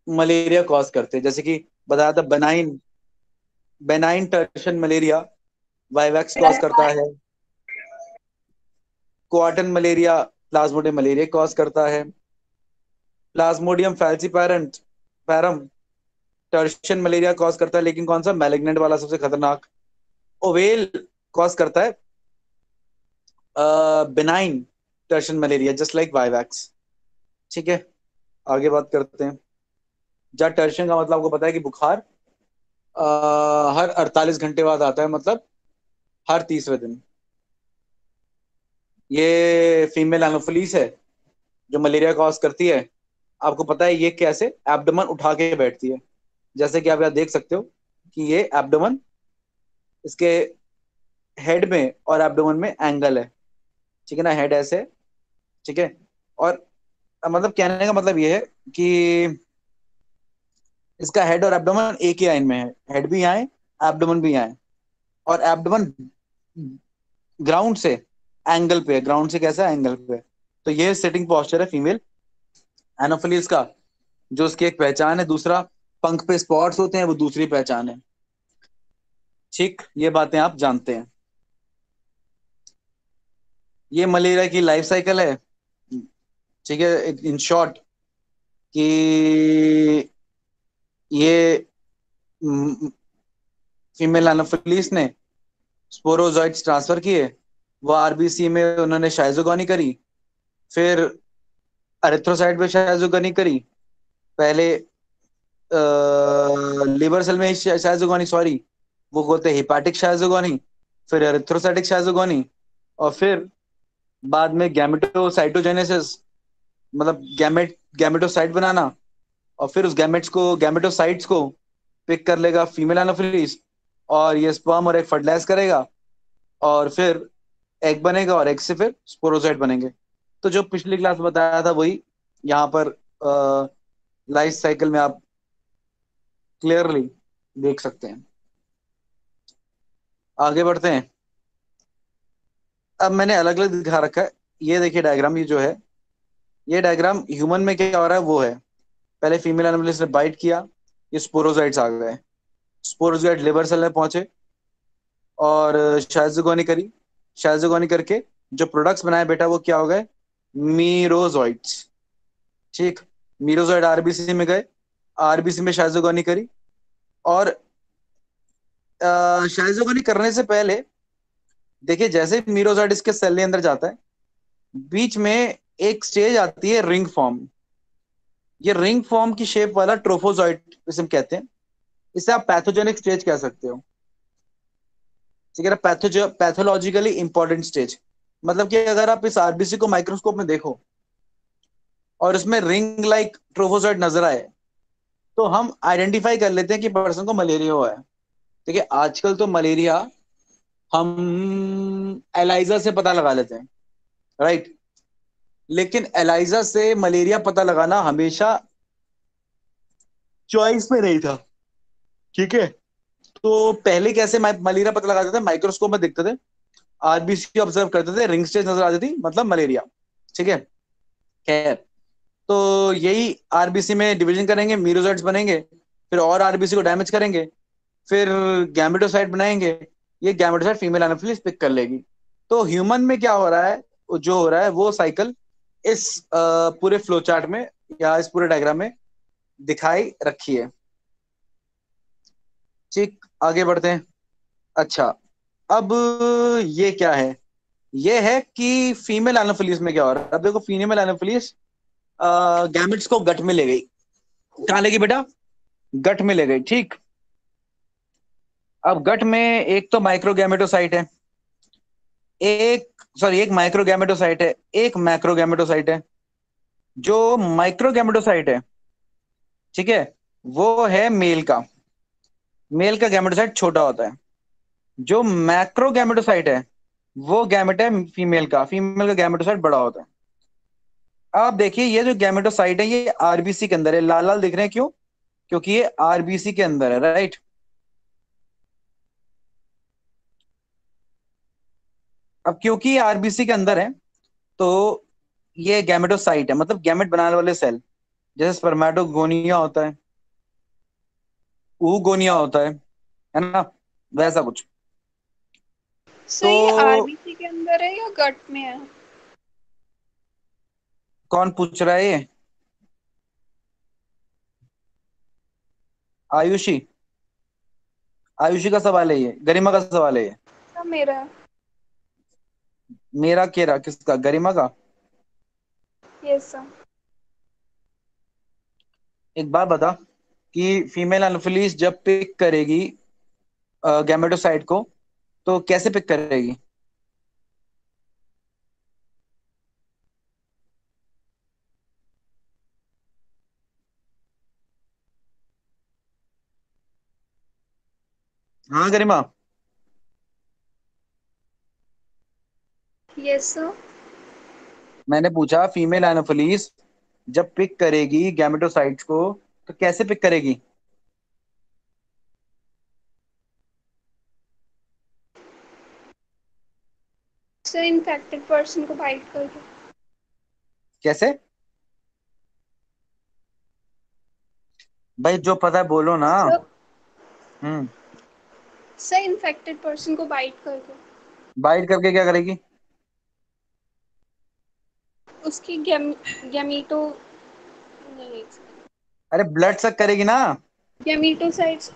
Malaria cause करते हैं, जैसे कि बताया था benign, benign tertian malaria vivax cause करता है। क्वार्टन मलेरिया प्लाज्मोडियम मलेरिया कॉज करता है। Plasmodium falciparum param tertian malaria cause करता है, लेकिन कौन सा, मैलिग्नेंट वाला सबसे खतरनाक। ओवेल कॉज करता है benign tertian malaria just like vivax. ठीक है, आगे बात करते हैं। जहाँ टर्शन का मतलब आपको पता है कि बुखार हर 48 घंटे बाद आता है, मतलब हर तीसरे दिन। ये फीमेल एनोफिलीज है जो मलेरिया कॉज करती है। आपको पता है ये कैसे, एब्डोमेन उठा के बैठती है, जैसे कि आप यहाँ देख सकते हो कि ये एब्डोमेन, इसके हेड में और एब्डोमेन में एंगल है। ठीक है ना, हेड ऐसे, ठीक है। और मतलब कहने का मतलब ये है कि इसका हेड और एब्डोमेन एक ही लाइन में है, हेड भी यहाँ है, एब्डोमेन भी यहाँ है। और एब्डोमेन ग्राउंड से एंगल पे है, ग्राउंड से कैसा एंगल पे है। तो ये सिटिंग पोस्चर है फीमेल एनोफिलीज का, जो उसकी एक पहचान है। दूसरा, पंख पे स्पॉट्स होते हैं, वो दूसरी पहचान है। ठीक, ये बातें आप जानते हैं। ये मलेरिया की लाइफ साइकिल है। ठीक है, इन शॉर्ट कि ये फीमेल एनोफिलीज ने स्पोरोजॉइट्स ट्रांसफर किए, वो आरबीसी में उन्होंने शाइजोगोनी करी, फिर एरिथ्रोसाइट पे शाइजोगोनी करी। पहले लिवर सेल में शाइजोगोनी, सॉरी, वो बोलते हैं हिपैटिक शाइजोगोनी, फिर एरिथ्रोसाइटिक शाइजोगोनी, और फिर बाद में गैमेटोसाइटोजेनेसिस, मतलब गैमेटोसाइट बनाना। और फिर उस गैमेटोसाइट्स को पिक कर लेगा फीमेल एनोफिलीज, और ये स्पर्म और एग फर्टिलाइज करेगा, और फिर एग बनेगा, और एग से फिर स्पोरोजाइट बनेंगे। तो जो पिछली क्लास में बताया था वही यहाँ पर लाइफ साइकिल में आप क्लियरली देख सकते हैं। आगे बढ़ते हैं। अब मैंने अलग अलग दिखा रखा है, ये देखिए डायग्राम, ये जो है, ये डायग्राम ह्यूमन में क्या हो रहा है वो है। पहले फीमेल एनिमल्स ने बाइट किया, ये स्पोरोजाइट्स आ गए। स्पोरोजाइट लिवर सेल में पहुंचे और शाइजोगोनी करी। शाइजोगोनी करके जो प्रोडक्ट्स बनाए बेटा, वो क्या हो गए, मीरोजोइट्स। ठीक, मीरोजोइड आरबीसी में गए, आरबीसी में शाइजोगोनी करी। और शाइजोगोनी करने से पहले देखिए, जैसे मीरोजोइड इसके सेल के अंदर जाता है, बीच में एक स्टेज आती है रिंग फॉर्म। ये रिंग फॉर्म की शेप वाला ट्रोफोजोइटिज्म कहते हैं। इसे आप पैथोजेनिक स्टेज कह सकते हो। ठीक है ना, पैथोलॉजिकली इंपॉर्टेंट स्टेज। मतलब कि अगर आप इस आरबीसी को माइक्रोस्कोप में देखो और इसमें रिंग लाइक ट्रोफोजोइट नजर आए, तो हम आइडेंटिफाई कर लेते हैं कि पर्सन को मलेरिया हुआ है। ठीक है, आजकल तो मलेरिया हम एलाइजा से पता लगा लेते हैं, राइट। लेकिन एलाइजा से मलेरिया पता लगाना हमेशा चॉइस में नहीं था। ठीक है, तो पहले कैसे मलेरिया पता लगाते थे, माइक्रोस्कोप में देखते थे, आरबीसी ऑब्जर्व करते थे, रिंग स्टेज नजर आती थी, मतलब मलेरिया। ठीक है, खैर, तो यही आरबीसी में डिवीजन करेंगे, मीरोजाइट्स बनेंगे, फिर और आरबीसी को डैमेज करेंगे, फिर गैमेटोसाइट बनाएंगे। ये गैमेटोसाइट फीमेल एनाफिलिस पिक कर लेगी। तो ह्यूमन में क्या हो रहा है, जो हो रहा है वो साइकिल इस पूरे फ्लो चार्ट में या इस पूरे डायग्राम में दिखाई रखी है। ठीक, आगे बढ़ते हैं। अच्छा, अब ये क्या है, ये है कि फीमेल एनाफिलिस में क्या हो रहा है। अब देखो, फीमेल एनाफिलिस गैमेट्स को गट में ले गई। कहाँ ले गई बेटा, गट में ले गई। ठीक, अब गट में एक तो माइक्रोगैमेटोसाइट है, एक, सॉरी, एक माइक्रोगैमेटोसाइट है, एक मैक्रोगैमेटोसाइट है। जो माइक्रोगैमेटोसाइट है, ठीक है, वो है मेल का, मेल का गैमेटोसाइट छोटा होता है। जो मैक्रोगैमेटोसाइट है, वो गैमेट है फीमेल का, फीमेल का गैमेटोसाइट बड़ा होता है। अब देखिए, ये जो गैमेटोसाइट है ये आरबीसी के अंदर है, लाल लाल दिख रहे हैं, क्यों, क्योंकि ये आरबीसी के अंदर है, राइट। अब क्योंकि ये आरबीसी के अंदर है, तो ये गैमेटोसाइट है, मतलब गैमेट बनाने वाले सेल। जैसे स्पर्मेटोगोनिया होता है, oogonia होता है ना, वैसा कुछ। सर ये तो आरबीसी के अंदर है या गट में है? कौन पूछ रहा है ये? आयुषी, आयुषी का सवाल है ये, गरिमा का सवाल है ये। सर मेरा। मेरा केरा किसका, गरिमा का? Yes sir. एक बात बता कि फीमेल एनोफिलीज जब पिक करेगी गैमेटोसाइट को, तो कैसे पिक करेगी? हाँ गरिमा। Yes sir. मैंने पूछा फीमेल एनोफिलीज जब पिक करेगी गैमेटोसाइट्स को, तो कैसे पिक करेगी? सर इन्फेक्टेड पर्सन को बाइट करके। कैसे? भाई जो पता है बोलो ना। सर, हम्म। सर इन्फेक्टेड पर्सन को बाइट करके। बाइट करके क्या करेगी? उसकी गैमीटो नहीं, अरे ब्लड सक करेगी ना। गैमीटोसाइट्स।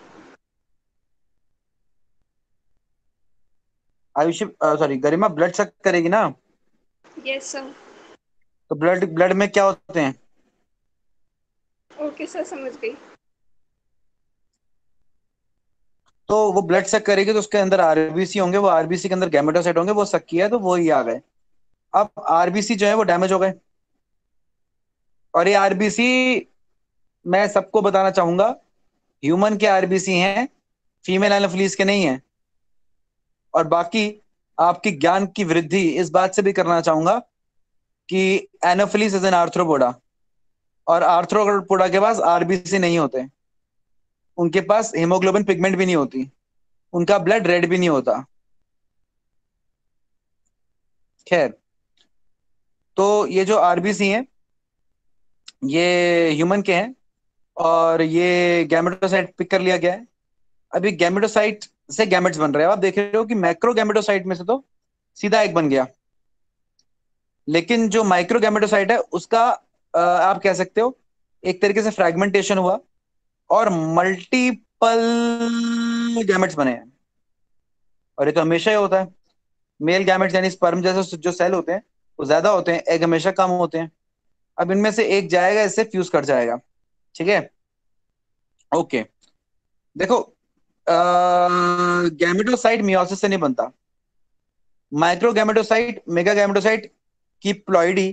आयुषी, सॉरी गरिमा, ब्लड सक करेगी ना। Yes sir. तो ब्लड ब्लड में क्या होते हैं? ओके सर, समझ गई। तो वो ब्लड सक करेगी तो उसके अंदर आरबीसी होंगे, वो आरबीसी के अंदर गैमेटोसाइट होंगे, वो सक किया है तो वो ही आ गए। अब आरबीसी जो है वो डैमेज हो गए, और ये आरबीसी मैं सबको बताना चाहूंगा, ह्यूमन के आरबीसी हैं, फीमेल एनाफिलीज के नहीं है। और बाकी आपकी ज्ञान की वृद्धि इस बात से भी करना चाहूंगा कि एनाफिलीज इज एन आर्थ्रोपोडा, और आर्थ्रोपोडा के पास आरबीसी नहीं होते, उनके पास हेमोग्लोबिन पिगमेंट भी नहीं होती, उनका ब्लड रेड भी नहीं होता। खैर, तो ये जो आरबीसी हैं ये ह्यूमन के हैं, और ये गैमेटोसाइट पिक कर लिया गया है। अभी गैमेटोसाइट से गैमेट्स बन रहे हैं, आप देख रहे हो कि मैक्रो गैमेटोसाइट में से तो सीधा एक बन गया, लेकिन जो माइक्रो गैमेटोसाइट है उसका आप कह सकते हो एक तरीके से फ्रैगमेंटेशन हुआ, और मल्टीपल गैमेट्स बने हैं। और ये तो हमेशा ही होता है, मेल गैमेट्स यानी स्पर्म जैसे जो सेल होते हैं वो ज्यादा होते हैं, एग हमेशा कम होते हैं। अब इनमें से एक जाएगा, इससे फ्यूज कर जाएगा। ठीक है, ओके। देखो, गैमेटोसाइट मियोसिस से नहीं बनता, माइक्रो गैमेटोसाइट मेगा गैमेटोसाइट की प्लॉइडी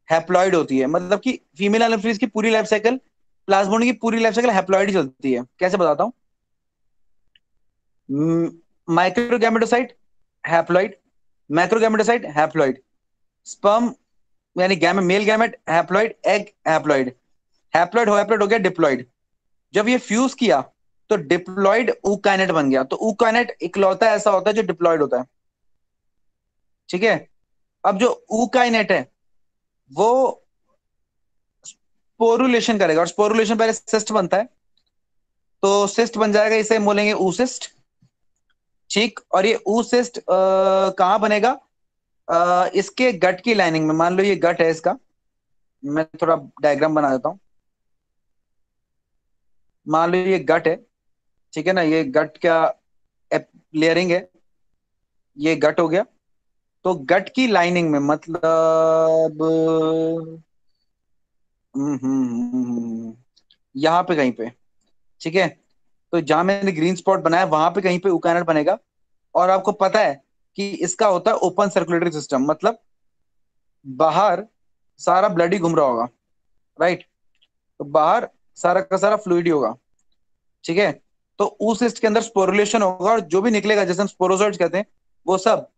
हैप्लॉइड होती है, मतलब कि फीमेल एनाफिलीज की पूरी लाइफ साइकिल, प्लाज्मोडियम की पूरी लाइफ साइकिल हैप्लॉइड ही चलती है। कैसे बताता हूँ? माइक्रोगैमेटोसाइट हैप्लॉइड, मैक्रोगैमेटोसाइट हैप्लॉइड, स्पर्म यानी male gamete haploid, egg haploid, haploid हो गया डिप्लॉइड। जब ये फ्यूज किया तो डिप्लॉइड ऊकाइनेट बन गया, तो ऊकाइनेट इकलौता ऐसा होता है जो डिप्लॉइड होता है। ठीक है, अब जो ऊकाइनेट है वो स्पोरुलेशन करेगा, और स्पोरुलेशन पहले सिस्ट बनता है, तो सिस्ट बन जाएगा, इसे हम बोलेंगे ऊसिस्ट। ठीक, और ये ऊसिस्ट कहाँ बनेगा? इसके गट की लाइनिंग में, मान लो ये गट है इसका, मैं थोड़ा डायग्राम बना देता हूँ। मान लो ये गट है, ठीक है ना, ये गट क्या लेयरिंग है, ये गट हो गया। तो गट की लाइनिंग में मतलब यहाँ पे कहीं पे, ठीक है, तो जहां मैंने ग्रीन स्पॉट बनाया वहां पे कहीं पे यूकैरियोट बनेगा। और आपको पता है कि इसका होता है ओपन सर्कुलेटरी सिस्टम, मतलब बाहर सारा ब्लड ही घूम रहा होगा, राइट? तो बाहर सारा का सारा फ्लूइड ही होगा। ठीक है, तो उस सिस्ट के अंदर स्पोरुलेशन होगा, और जो भी निकलेगा, जैसे हम स्पोरोजोइट्स कहते हैं, वो सब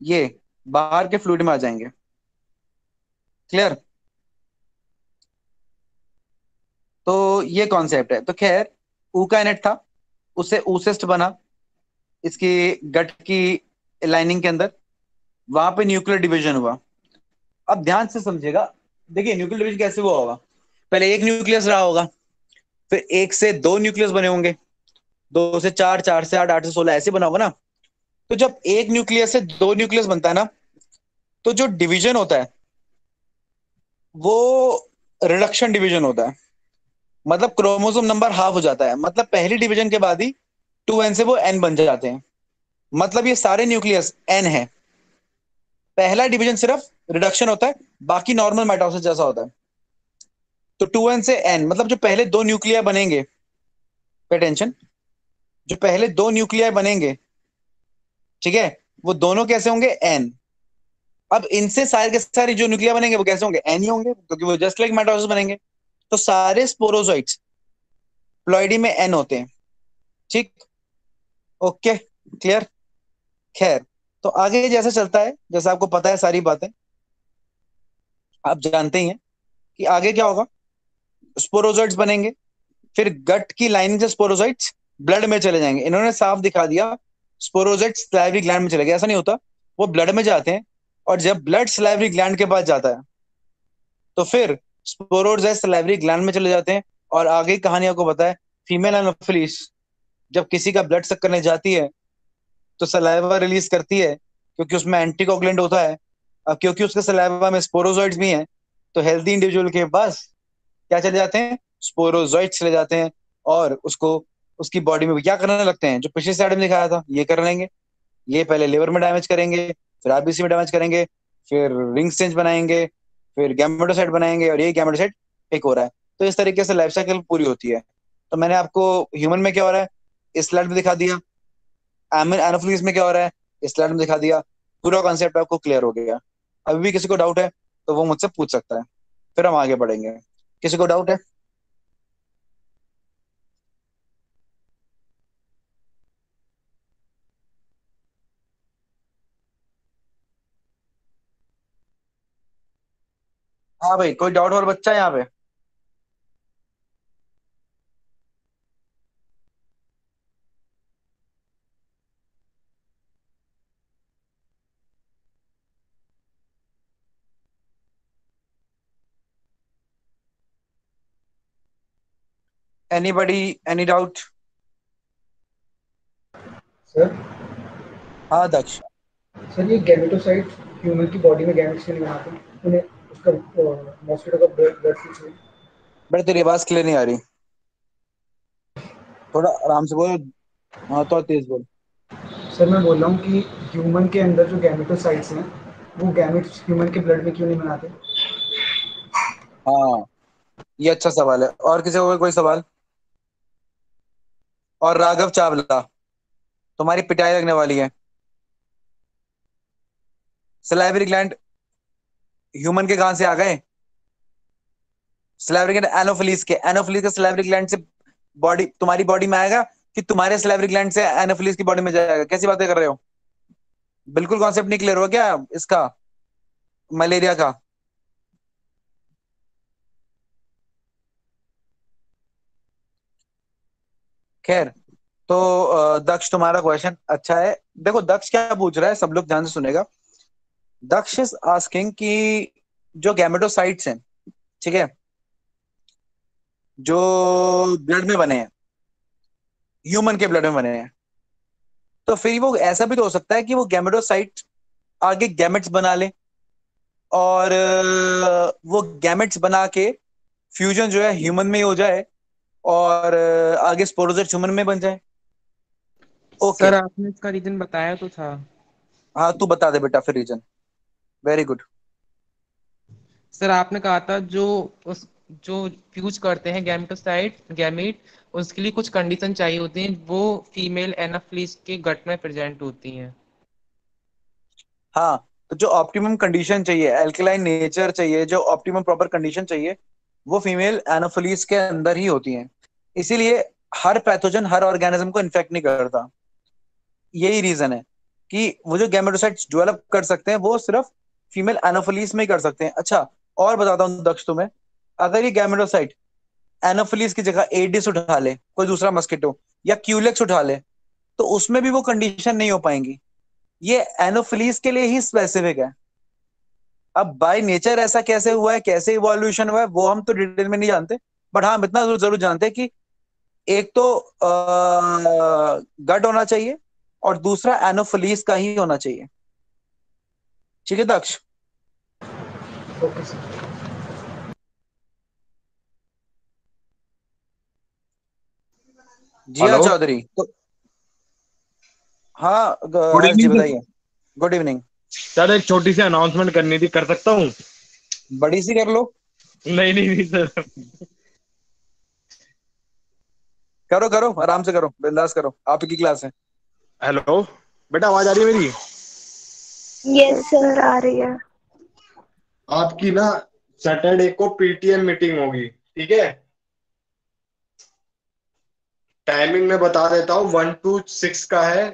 ये बाहर के फ्लूइड में आ जाएंगे। क्लियर? तो ये कॉन्सेप्ट है। तो खैर, ऊकाइनेट था, उससे oocyst बना इसकी गट की लाइनिंग के अंदर, वहां पे न्यूक्लियर डिवीजन हुआ। अब ध्यान से समझिएगा, देखिए न्यूक्लियर डिवीजन कैसे हुआ होगा। पहले एक न्यूक्लियस रहा होगा, फिर एक से दो न्यूक्लियस बने होंगे, दो से चार, चार से आठ, आठ से 16, ऐसे बना होगा ना। तो जब एक न्यूक्लियस से दो न्यूक्लियस बनता है ना, तो जो डिवीजन होता है वो रिडक्शन डिवीजन होता है। मतलब क्रोमोसोम नंबर हाफ हो जाता है, मतलब पहली डिवीजन के बाद ही 2n से वो n बन जाते हैं। मतलब ये सारे न्यूक्लियस n है। पहला डिवीजन सिर्फ रिडक्शन होता है, बाकी नॉर्मल माइटोसिस जैसा होता है। तो 2n से n मतलब जो पहले दो न्यूक्लिया बनेंगे, पे टेंशन, जो पहले दो न्यूक्लिया बनेंगे, ठीक है, वो दोनों कैसे होंगे, n। अब इनसे सारे के सारे जो न्यूक्लिया बनेंगे वो कैसे होंगे, n ही होंगे, क्योंकि वो जस्ट लाइक माइटोसिस बनेंगे। तो सारे स्पोरोजोइट्स प्लॉइडी में n होते हैं। ठीक, ओके, क्लियर। खैर, तो आगे जैसे चलता है, जैसे आपको पता है सारी बातें, आप जानते ही हैं कि आगे क्या होगा। स्पोरोजोइट्स बनेंगे, फिर गट की लाइनिंग से स्पोरोजोइट्स ब्लड में चले जाएंगे। इन्होंने साफ दिखा दिया स्पोरोजोइट्स सलाइवरी ग्लैंड में चले गए, ऐसा नहीं होता। वो ब्लड में जाते हैं, और जब ब्लड सलाइवरी ग्लैंड के पास जाता है, तो फिर स्पोरोजोइट्स सलाइवरी ग्लैंड में चले जाते हैं। और आगे की कहानी आपको पता है, फीमेल एनोफिलीज जब किसी का ब्लड सक करने जाती है, तो सलाइवा रिलीज करती है, क्योंकि उसमें एंटीकोगुलेंट होता है। अब क्योंकि उसके सलाइवा में स्पोरोजोइट्स भी हैं, तो हेल्दी इंडिविजुअल के पास क्या चले जाते हैं, स्पोरोजोइट्स चले जाते हैं। और उसको उसकी बॉडी में क्या करने लगते हैं, जो पिछले साइड में दिखाया था ये कर लेंगे। ये पहले लिवर में डैमेज करेंगे, फिर आरबीसी में डैमेज करेंगे, फिर रिंग स्टेंज बनाएंगे, फिर गैमेटोसाइट बनाएंगे, और ये गैमेटोसाइट एक हो रहा है। तो इस तरीके से लाइफ साइकिल पूरी होती है। तो मैंने आपको ह्यूमन में क्या हो रहा है इस स्लाइड में दिखा दिया, एनाफिलिस में क्या हो रहा है इस स्लाइड में दिखा दिया। पूरा कॉन्सेप्ट आपको क्लियर हो गया। अभी भी किसी को डाउट है तो वो मुझसे पूछ सकता है, फिर हम आगे बढ़ेंगे। किसी को डाउट है? हाँ भाई, कोई डाउट और बच्चा है यहाँ पे? Anybody, any doubt? सर हाँ दक्ष। सर ये गैमेटोसाइट ह्यूमन की बॉडी में गैमेट्स क्यों नहीं बनाते उन्हें? उसका मॉस्किटो का ब्लड ब्लड से चाहिए। बट तेरी आवाज क्लियर नहीं आ रही, थोड़ा आराम से बोल। हाँ तो तेज बोल। सर मैं बोल रहा हूँ कि ह्यूमन के अंदर जो गैमेटोसाइट्स हैं वो गैमेट्स ह्यूमन के ब्लड में क्यों नहीं बनाते? हाँ, ये अच्छा सवाल है। और किसी को कोई सवाल? और राघव चावला, तुम्हारी पिटाई लगने वाली है। सलाइवरी ग्लैंड ह्यूमन के कहां से आ गए? सलाइवरी ग्लैंड एनोफिलीज के सलाइवरी ग्लैंड से बॉडी, तुम्हारी बॉडी में आएगा, कि तुम्हारे सलाइवरी ग्लैंड से एनोफिलीज की बॉडी में जाएगा? कैसी बातें कर रहे हो? बिल्कुल कॉन्सेप्ट नहीं क्लियर हो क्या इसका, मलेरिया का? खैर, तो दक्ष तुम्हारा क्वेश्चन अच्छा है। देखो दक्ष क्या पूछ रहा है, सब लोग ध्यान से सुनेगा। दक्ष इज आस्किंग कि जो गैमेटोसाइट्स हैं, ठीक है, जो ब्लड में बने हैं, ह्यूमन के ब्लड में बने हैं, तो फिर वो ऐसा भी तो हो सकता है कि वो गैमेटोसाइट आगे गैमेट्स बना ले, और वो गैमेट्स बना के फ्यूजन जो है ह्यूमन में ही हो जाए, और आगे स्पोरोजेट ह्यूमन में बन जाए। ओके। सर आपने इसका रीजन बताया तो था। हाँ, तू बता दे बेटा फिर रीजन। Very good. सर आपने कहा था जो फ्यूज करते हैं गैमेटोसाइट गैमीट, उसके लिए कुछ कंडीशन चाहिए होती हैं, वो फीमेल एनाफिलिस के गट में प्रेजेंट होती हैं। हाँ, तो जो ऑप्टिमम कंडीशन चाहिए, एल्कलाइन नेचर चाहिए, जो ऑप्टिमम प्रॉपर कंडीशन चाहिए, वो फीमेल एनोफिलीज के अंदर ही होती हैं। इसीलिए हर पैथोजन हर ऑर्गेनिज्म को इन्फेक्ट नहीं करता। यही रीजन है कि वो जो गैमेटोसाइट्स डेवलप कर सकते हैं वो सिर्फ फीमेल एनोफिलीज में ही कर सकते हैं। अच्छा, और बताता हूँ दक्ष तुम्हें, अगर ये गैमेटोसाइट एनोफिलीज की जगह एडिस उठा ले, कोई दूसरा मस्किटो, या क्यूलेक्स उठा ले, तो उसमें भी वो कंडीशन नहीं हो पाएंगी। ये एनोफिलीज के लिए ही स्पेसिफिक है। अब बाय नेचर ऐसा कैसे हुआ है, कैसे इवोल्यूशन हुआ है, वो हम तो डिटेल में नहीं जानते। बट हाँ, हम इतना जरूर जानते हैं कि एक तो गट होना चाहिए, और दूसरा एनोफिलीज का ही होना चाहिए। ठीक है दक्ष? Okay sir. जी हाँ हेलो, चौधरी, तो हाँ गुड हर्ष जी इवनिंग सर। बताइए। Good evening. सर एक छोटी सी अनाउंसमेंट करनी थी, कर सकता हूँ? बड़ी सी कर लो। नहीं नहीं नहीं सर। करो करो, आराम से करो, बिंदास करो, आपकी क्लास है। हेलो बेटा, आवाज आ रही है मेरी? Yes sir. सर आ रही है। आपकी ना सैटरडे को पीटीएम मीटिंग होगी, ठीक है? टाइमिंग मैं बता देता हूँ, 1 to 6 का है।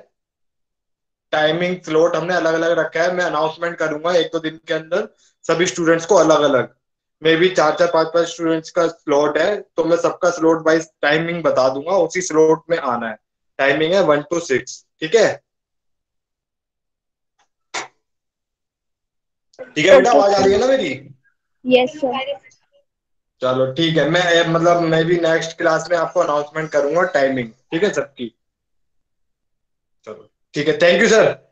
टाइमिंग स्लॉट हमने अलग अलग रखा है। मैं अनाउंसमेंट करूंगा 1-2 दिन के अंदर सभी स्टूडेंट्स को अलग अलग। मे भी 4-4 5-5 स्टूडेंट्स का स्लॉट है, तो मैं सबका स्लॉट वाइज टाइमिंग बता दूंगा, उसी स्लॉट में आना है। टाइमिंग है 1 to 6, ठीक है? ठीक है बेटा, ओके आवाज आ रही सर। है ना मेरी? Yes sir. चलो ठीक है, मैं भी नेक्स्ट क्लास में आपको अनाउंसमेंट करूंगा टाइमिंग, ठीक है सबकी। चलो ठीक है, थैंक यू सर।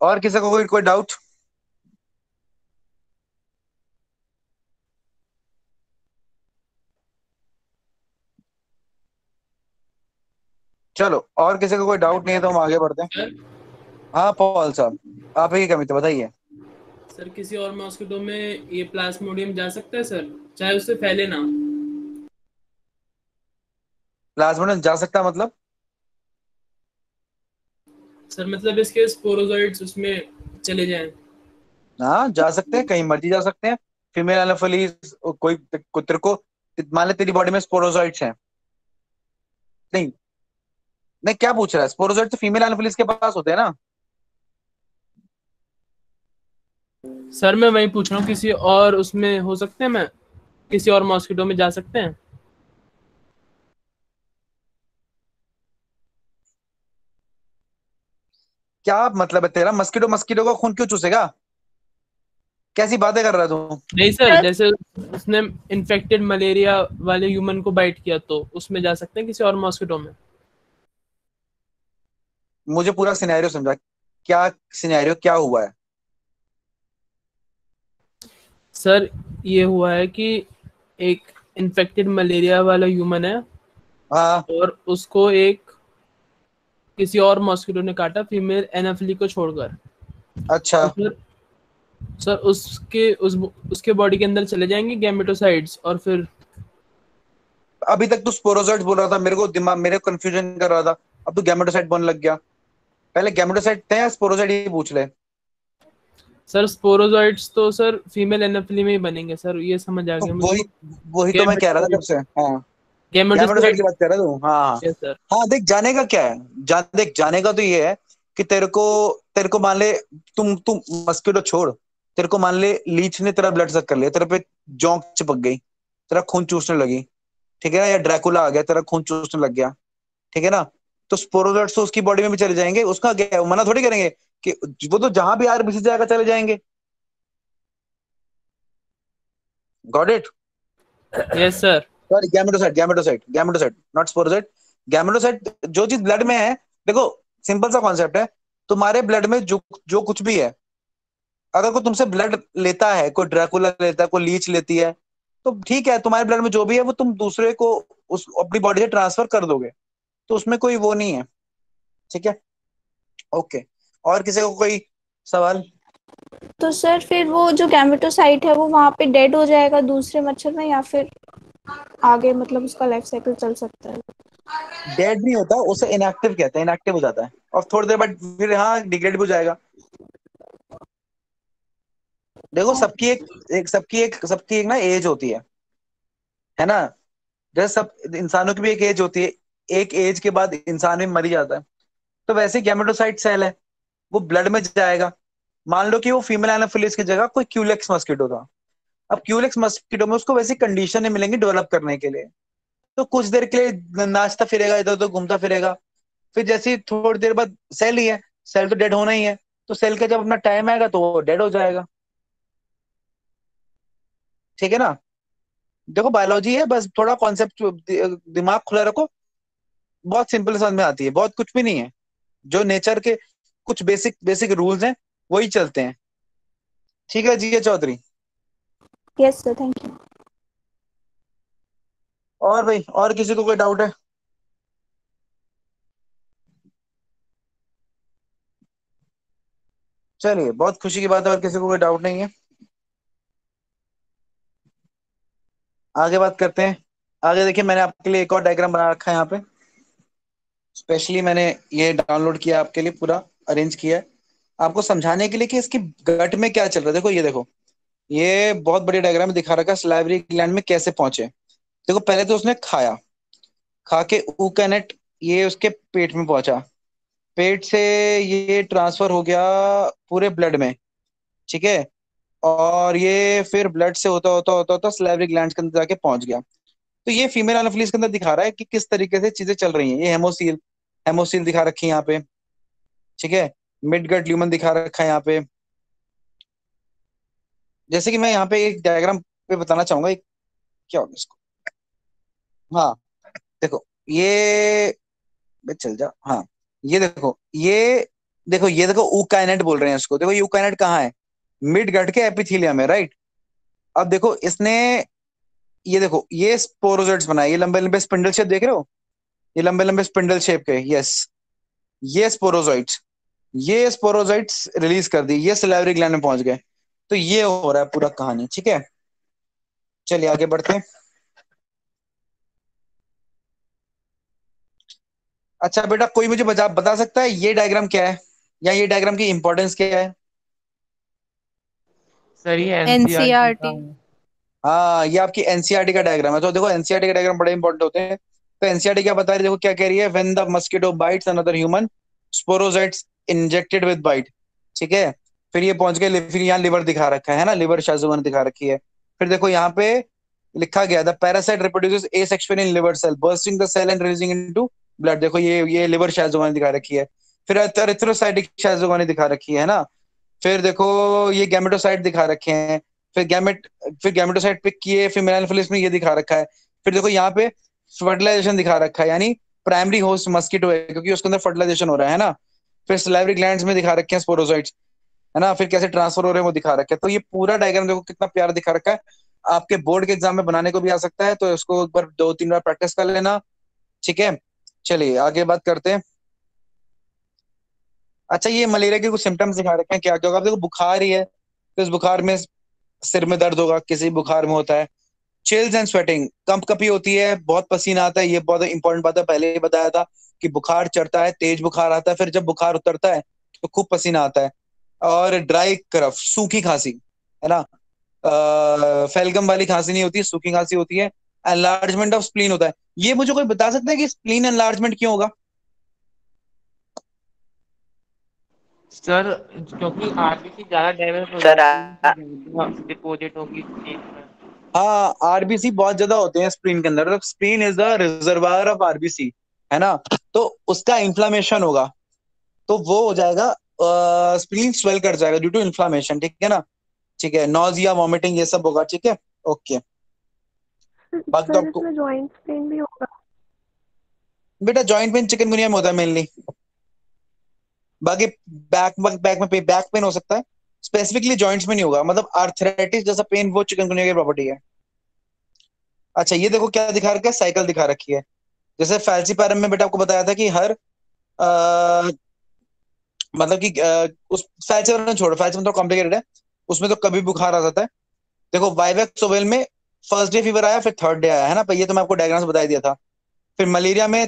और किसी को कोई कोई डाउट? चलो, और किसी को कोई डाउट नहीं है तो हम आगे बढ़ते हैं। सर हाँ पॉल साहब, आप ही कमी तो बताइए। सर किसी और मॉस्किटो में ये प्लाज्मोडियम जा सकता है सर, चाहे उससे फैले ना? प्लाज्मोडियम जा सकता है मतलब? सर मतलब इसके स्पोरोजोइड्स उसमें चले जाएं। हाँ जा सकते हैं, कहीं मर्जी जा सकते हैं। फीमेल एनाफिलीज कोई तेरे को, मान ले तेरी बॉडी में स्पोरोजोइट्स हैं। नहीं, नहीं क्या पूछ रहा है? स्पोरोजोइट तो फीमेल एनाफिलीज के पास होते हैं ना। सर मैं वही पूछ रहा हूँ, किसी और उसमें हो सकते हैं, मैं किसी और मॉस्किटो में जा सकते हैं? क्या मतलब है तेरा? मस्कीटो मस्कीटो का खून क्यों चूसेगा? कैसी बातें कर रहा है तू? नहीं सर, जैसे उसने इन्फेक्टेड मलेरिया वाले ह्यूमन को बाइट किया, तो उसमें जा सकते हैं किसी और मॉस्किटो में? मुझे पूरा सिनेरियो समझा, क्या सिनेरियो क्या हुआ है? सर ये हुआ है कि एक इन्फेक्टेड मलेरिया वाला ह्यूमन है, हाँ और उसको एक किसी और मॉस्किटो ने काटा, फीमेल एनाफिली को छोड़कर। अच्छा। तो फिर सर उसके बॉडी के अंदर चले जाएंगे गैमेटोसाइड्स, और फिर अभी तक तू स्पोरोजोइट बोल रहा था, मेरे को दिमाग, मेरे कंफ्यूजन कर रहा था। अब तू गैमेटोसाइट बोलने लग गया। पहले गैमेटोसाइट थे या स्पोरोजोइट, ये पूछ ले। सर स्पोरोजोइड्स तो सर फीमेल एनाफिली में ही बनेंगे सर, ये समझ आ तो गया वही, मुझे। वही तो मैं कह रहा था तब से। हाँ, गैमेटोसाइट गैमेटोसाइड। की बात कर रहा तू? हाँ हाँ। Yes sir. हाँ देख, जाने का क्या है, देख जाने का तो ये है कि तेरे को मान ले, तुम मस्किटो छोड़, तेरे को मान ले लीच ने तेरा ब्लड सक कर लिया, तेरे पे जोंक चिपक गई, तेरा खून चूसने लगी, ठीक है ना? या ड्रैकुला आ गया, तेरा खून चूसने लग गया, ठीक है ना? तो स्पोरोजोइट्स तो उसकी बॉडी में भी चले जाएंगे, उसका क्या है, वो मना थोड़ी करेंगे कि वो तो जहां भी आरबीसी जाएगा चले जाएंगे। Got it? Yes sir. Sorry, gametocyte, gametocyte not sporocyte. Gametocyte जो चीज ब्लड में है, देखो सिंपल सा कॉन्सेप्ट है। तुम्हारे ब्लड में जो जो कुछ भी है, अगर कोई तुमसे ब्लड लेता है, कोई ड्रैकुला लेता है, कोई लीच लेती है, तो ठीक है, तुम्हारे ब्लड में जो भी है वो तुम दूसरे को उस अपनी बॉडी से ट्रांसफर कर दोगे, तो उसमें कोई वो नहीं है। ठीक है, ओके। और किसी को कोई सवाल? तो सर फिर वो जो गैमेटोसाइट है वो वहाँ पे डेड हो जाएगा दूसरे मच्छर में, या फिर आगे मतलब उसका लाइफ साइकिल चल सकता है? डेड नहीं होता, उसे इनएक्टिव कहते हैं, इनएक्टिव हो जाता है, और थोड़ी देर बाद फिर हाँ डिग्रेड भी हो जाएगा। देखो सबकी एक ना एज होती है ना? जैसे सब इंसानों की भी एक एज होती है, एक एज के बाद इंसान भी मर ही जाता है, तो वैसे गैमेटोसाइट सेल है, वो ब्लड में जाएगा। मान लो कि वो फीमेल एनाफिलिस की जगह कोई क्यूलेक्स मस्किटो था। अब क्यूलेक्स मस्किटो में उसको वैसी कंडीशन नहीं मिलेंगी डेवलप करने के लिए, तो कुछ देर के लिए नाचता फिरेगा, इधर उधर घूमता फिरेगा। फिर जैसे ही थोड़ी देर बाद सेल ही है, सेल तो डेड होना ही है, तो सेल का जब अपना टाइम आएगा तो वो डेड हो जाएगा। ठीक है ना? देखो बायोलॉजी है, बस थोड़ा कॉन्सेप्ट दिमाग खुला रखो, बहुत सिंपल समझ में आती है, बहुत कुछ भी नहीं है। जो नेचर के कुछ बेसिक बेसिक रूल्स हैं वही चलते हैं। ठीक है जी ये Chaudhary. Yes sir, thank you. और भाई और किसी को कोई डाउट है? चलिए बहुत खुशी की बात है, और किसी को कोई डाउट नहीं है, आगे बात करते हैं। आगे देखिए, मैंने आपके लिए एक और डायग्राम बना रखा है यहाँ पे, स्पेशली मैंने ये डाउनलोड किया आपके लिए, पूरा अरेंज किया है आपको समझाने के लिए कि इसकी गट में क्या चल रहा है। देखो ये देखो, ये बहुत बड़ी डायग्राम में दिखा रखा है सलाइवरी ग्लैंड में कैसे पहुंचे। देखो पहले तो उसने खाया, खा के ऊकैनेट ये उसके पेट में पहुंचा, पेट से ये ट्रांसफर हो गया पूरे ब्लड में। ठीक है, और ये फिर ब्लड से होता होता होता होता सलाइवरी ग्लैंड्स के अंदर जाके पहुंच गया। तो ये फीमेल एनाफिलिस के अंदर दिखा रहा है कि किस तरीके से चीजें चल रही हैं। ये हेमोसील, हेमोसील दिखा रखी है यहाँ पे। ठीक है, मिड गट ल्यूमन दिखा रखा है यहाँ पे। जैसे कि मैं यहाँ पे एक डायग्राम पे बताना चाहूंगा, एक क्या होगा इसको। हाँ देखो ये, बे चल जा, हाँ ये देखो, ये देखो ऊकाइनेट बोल रहे हैं इसको। देखो ये ऊकाइनेट कहाँ है? मिड गट के एपिथेलियम में, राइट। अब देखो इसने, ये देखो ये स्पोरोजोइट्स बनाए, ये लंबे लंबे स्पिंडल शेप देख रहे हो, ये लंबे लंबे स्पिंडल शेप के, यस, ये स्पोरोजोइट्स, ये स्पोरोजोइट्स रिलीज कर दी, ये सिलावरी ग्लैंड में पहुंच गए। तो ये हो रहा है पूरा कहानी। ठीक है, चलिए आगे बढ़ते हैं। अच्छा बेटा, कोई मुझे बता सकता है ये डायग्राम क्या है, या ये डायग्राम की इंपॉर्टेंस क्या है? सर ये एनसीईआरटी का एनसीईआरटी। है। हाँ ये आपकी एनसीईआरटी का डायग्राम है। तो देखो एनसीईआरटी का डायग्राम बड़े इंपॉर्टेंट होते हैं। तो एनसीईआरटी क्या बता रही है, देखो क्या कह रही है, when the mosquito bites another human, sporozoites injected with bite. ठीक है, फिर ये पहुंच गए, फिर यहाँ लिवर दिखा रखा है ना, लिवर शाजुवन दिखा रखी है। फिर देखो यहाँ पे लिखा गया, the parasite reproduces asexually in liver cell, bursting the cell and releasing into blood. देखो ये लिवर शाजुवन दिखा रखी है। फिर एरिथ्रोसाइटिक शाजुवन दिखा रखी है ना। फिर देखो ये गैमेटोसाइट दिखा रखे हैं। फिर गैमेटोसाइट पिक किए, फिर मेलानोफिलिस में ये दिखा रखा है। फिर देखो यहाँ पे फर्टिलाइजेशन दिखा रखा है, यानी प्राइमरी होस्ट मस्किटो है क्योंकि उसके अंदर फर्टिलाइजेशन हो रहा है ना। फिर सलाइवरी ग्लैंड्स में दिखा रखे हैं स्पोरोजोइट्स, है ना। फिर कैसे ट्रांसफर हो रहे हैं वो दिखा रखा है। तो ये पूरा डायग्राम देखो कितना प्यारा दिखा रखा है, आपके बोर्ड के एग्जाम में बनाने को भी आ सकता है, तो इसको एक बार 2-3 बार प्रैक्टिस कर लेना। ठीक है, चलिए आगे बात करते हैं। अच्छा ये मलेरिया के कुछ सिम्टम्स दिखा रखे हैं, क्या क्या होगा। आप देखो बुखार ही है, तो इस बुखार में सिर में दर्द होगा, किसी बुखार में होता है। चिल्स एंड स्वेटिंग, कंपकपी होती है, बहुत पसीना आता है, ये बहुत इंपॉर्टेंट बात है, पहले ही बताया था कि बुखार चढ़ता है, तेज बुखार आता है, फिर जब बुखार उतरता है तो खूब पसीना आता है। और ड्राई कफ, सूखी खांसी, है ना। फेलगम वाली खांसी नहीं होती, सूखी खांसी होती है। एनलार्जमेंट ऑफ स्प्लीन होता है। ये मुझे कोई बता सकता है कि स्प्लीन एनलार्जमेंट क्यों होगा? सर क्योंकि आरबीसी ज्यादा डेवलप हो सर जाती है, डिपॉजिट होगी स्प्लीन में। हाँ आरबीसी बहुत ज्यादा होते हैं स्प्लीन के अंदर, spleen is the reservoir of RBC, है ना। तो उसका इन्फ्लामेशन होगा, तो वो हो जाएगा, स्प्लीन स्वेल कर जाएगा ड्यू टू इन्फ्लामेशन। ठीक है ना, ठीक है, नॉजिया वॉमिटिंग ये सब होगा। ठीक है, ओके। बाकी तो सर आपको इसमें जॉइंट पेन भी होगा? बेटा जॉइंट पेन चिकनगुनिया में होता है मेनली, बाकी बैक पेन हो सकता है, स्पेसिफिकली जॉइंट्स में नहीं होगा। मतलब आर्थराइटिस जैसा पेन वो चिकनगुनिया की प्रॉपर्टी है। अच्छा ये देखो क्या दिखा रखा है, साइकिल दिखा रखी है। जैसे फैल्सीपैरम में बेटा आपको बताया था कि हर आ, मतलब कि उस फैल्सीपैरम छोड़ो, फैल्सीपैरम तो कॉम्प्लिकेटेड है, उसमें तो कभी बुखार आ जाता है। देखो वाइवेक्स ओवेल में फर्स्ट डे फीवर आया, फिर थर्ड डे आया, है ना। ये तो मैं आपको डायग्राम से बता दिया था। फिर मलेरिया में,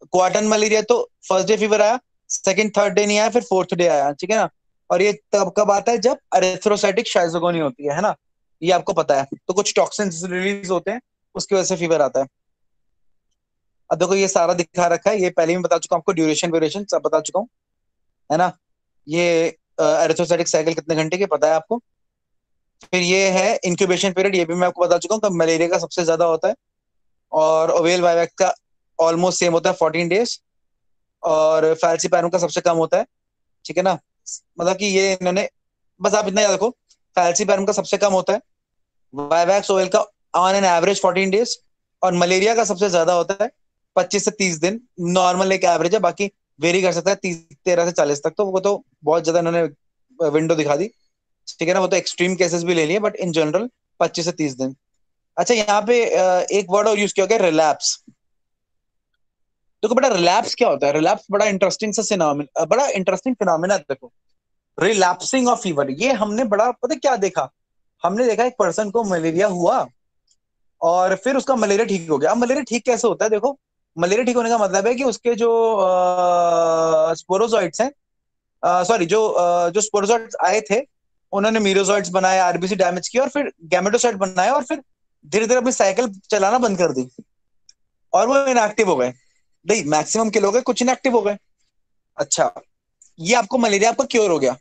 क्वार्टन मलेरिया तो फर्स्ट डे फीवर आया, सेकंड थर्ड डे नहीं आया, फिर फोर्थ डे आया। ठीक है ना। और ये तब कब आता है, जब एरिथ्रोसाइटिक शाइजोगोनी होती है ना। ये आपको पता है। तो कुछ टॉक्सिन्स रिलीज होते हैं, उसकी वजह से फीवर आता है। अब देखो ये सारा दिखा रखा है, ये पहले भी बता चुका हूँ आपको, ड्यूरेशन व्यूरेशन सब बता चुका हूँ, है ना। ये एरिथ्रोसाइटिक साइकिल कितने घंटे की पता है आपको। फिर ये है इंक्यूबेशन पीरियड, ये भी मैं आपको बता चुका हूँ, कब मलेरिया का सबसे ज्यादा होता है। और ओवेल वाइवैक्स का ऑलमोस्ट सेम होता है 14 डेज। और फैल्सीपैरम का सबसे कम होता है, ठीक है ना। मतलब कि ये इन्होंने, बस आप इतना याद रखो, फैल्सीपैरम का सबसे कम होता है, वाइवैक्स ओवेल का ऑन एन एवरेज 14 डेज, और मलेरिया का सबसे ज्यादा होता है 25 से 30 दिन। नॉर्मल एक एवरेज है, बाकी वेरी कर सकता है 13 से 40 तक, तो वो तो बहुत ज्यादा इन्होंने विंडो दिखा दी, ठीक है ना। वो तो एक्सट्रीम केसेस भी ले लिए, बट इन जनरल 25 से 30 दिन। अच्छा यहाँ पे एक वर्ड और यूज किया गया, रिलैप्स। देखो बेटा रिलैप्स क्या होता है, रिलैप्स बड़ा इंटरेस्टिंग सा फिनोमिना, बड़ा इंटरेस्टिंग फिनोमिना। देखो रिलैप्सिंग ऑफ फीवर, ये हमने बड़ा पता क्या देखा, हमने देखा एक पर्सन को मलेरिया हुआ और फिर उसका मलेरिया ठीक हो गया। अब मलेरिया ठीक कैसे होता है, देखो मलेरिया ठीक होने का मतलब है कि उसके जो स्पोरोजॉइट्स हैं, सॉरी जो स्पोरोजॉइट्स आए थे, उन्होंने मीरोजॉइट्स बनाए, आरबीसी डैमेज किया, और फिर गैमेटोसाइट बनाए, और फिर धीरे धीरे अपनी साइकिल चलाना बंद कर दी, और वो इनएक्टिव हो गए। नहीं मैक्सिमम किल हो गए, कुछ इनएक्टिव हो गए। अच्छा, ये आपको मलेरिया आपका क्योर हो गया।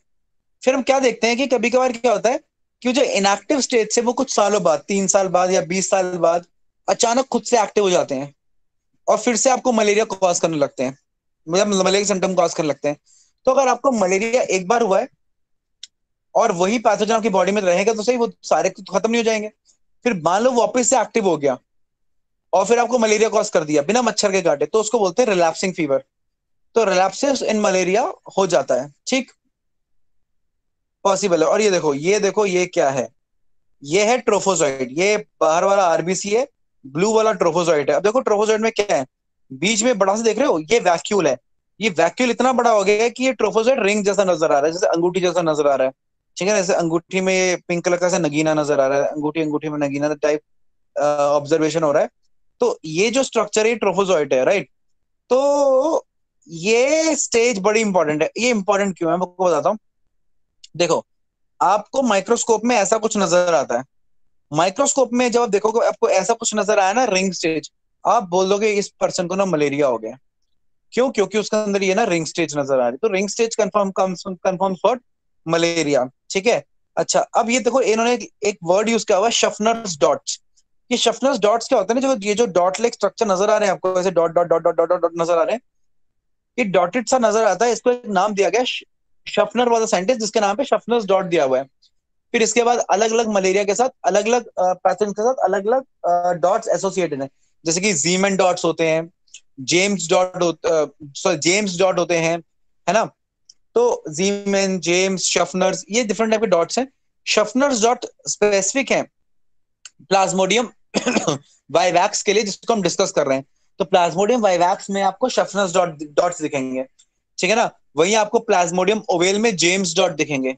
फिर हम क्या देखते हैं कि कभी कभार क्या होता है कि जो इनएक्टिव स्टेट से वो कुछ सालों बाद, 3 साल बाद या 20 साल बाद, अचानक खुद से एक्टिव हो जाते हैं, और फिर से आपको मलेरिया कॉज करने लगते हैं, मतलब मलेरिया सिम्टम कॉज करने लगते हैं। तो अगर आपको मलेरिया एक बार हुआ है और वही पैथोजन आपकी बॉडी में रहेगा तो सही, वो सारे तो खत्म नहीं हो जाएंगे। फिर मान लो वापस से एक्टिव हो गया और फिर आपको मलेरिया कॉज कर दिया बिना मच्छर के काटे, तो उसको बोलते हैं रिलैप्सिंग फीवर। तो रिलैप्सिस इन मलेरिया हो जाता है, ठीक, पॉसिबल है। और ये देखो ये क्या है, ये है ट्रोफोजॉइड, ये बाहर वाला आरबीसी है, ब्लू वाला ट्रोफोजॉइड है। अब देखो ट्रोफोजॉइड में क्या है, बीच में बड़ा सा देख रहे हो, ये वैक्यूल है। ये वैक्यूल इतना बड़ा हो गया है कि ये ट्रोफोजॉइड रिंग जैसा नजर आ रहा है, जैसे अंगूठी जैसा नजर आ रहा है, ठीक है ना। जैसे अंगूठी में ये पिंक कलर का ऐसा नगीना नजर आ रहा है, अंगूठी अंगूठी में नगीना टाइप ऑब्जर्वेशन हो रहा है। तो ये जो स्ट्रक्चर है ट्रोफोजॉइट है, राइट। तो ये स्टेज बड़ी इंपॉर्टेंट है। ये इंपॉर्टेंट क्यों है मैं आपको बताता हूँ। देखो आपको माइक्रोस्कोप में ऐसा कुछ नजर आता है, माइक्रोस्कोप में जब आप देखोगे आपको ऐसा कुछ नजर आया ना, रिंग स्टेज, आप बोल दोगे इस पर्सन को ना मलेरिया हो गया। क्यों, क्योंकि उसके अंदर ये ना रिंग स्टेज नजर आ रही, तो ring stage confirm for malaria, ठीक है। अच्छा अब ये देखो इन्होंने एक वर्ड यूज किया हुआ है, शफनर्स डॉट्स। ये शफनर्स डॉट्स क्या होता है ना, जो ये जो डॉट लाइक स्ट्रक्चर नजर आ रहे हैं आपको, ऐसे dot dot dot dot dot dot नजर आ रहे हैं, ये डॉटेड सा नजर आता है, इसको एक नाम दिया गया, शफनर वाला साइंटिस्ट जिसके नाम पे शफनर्स डॉट दिया हुआ है। फिर इसके बाद अलग अलग मलेरिया के साथ अलग अलग पैथोजन के साथ अलग अलग डॉट्स एसोसिएटेड हैं, जैसे कि जीमन डॉट्स होते हैं, जेम्स डॉट होते हैं, है ना। तो जीमन, जेम्स, शफनर्स, ये डिफरेंट टाइप के डॉट्स हैं। शफनर्स डॉट स्पेसिफिक हैं प्लाज्मोडियम वाइवैक्स के लिए, जिसको हम डिस्कस कर रहे हैं। तो प्लाज्मोडियम वाइवैक्स में आपको शफनर्स डॉट्स दिखेंगे, ठीक है ना। वहीं आपको प्लाज्मोडियम ओवेल में जेम्स डॉट दिखेंगे,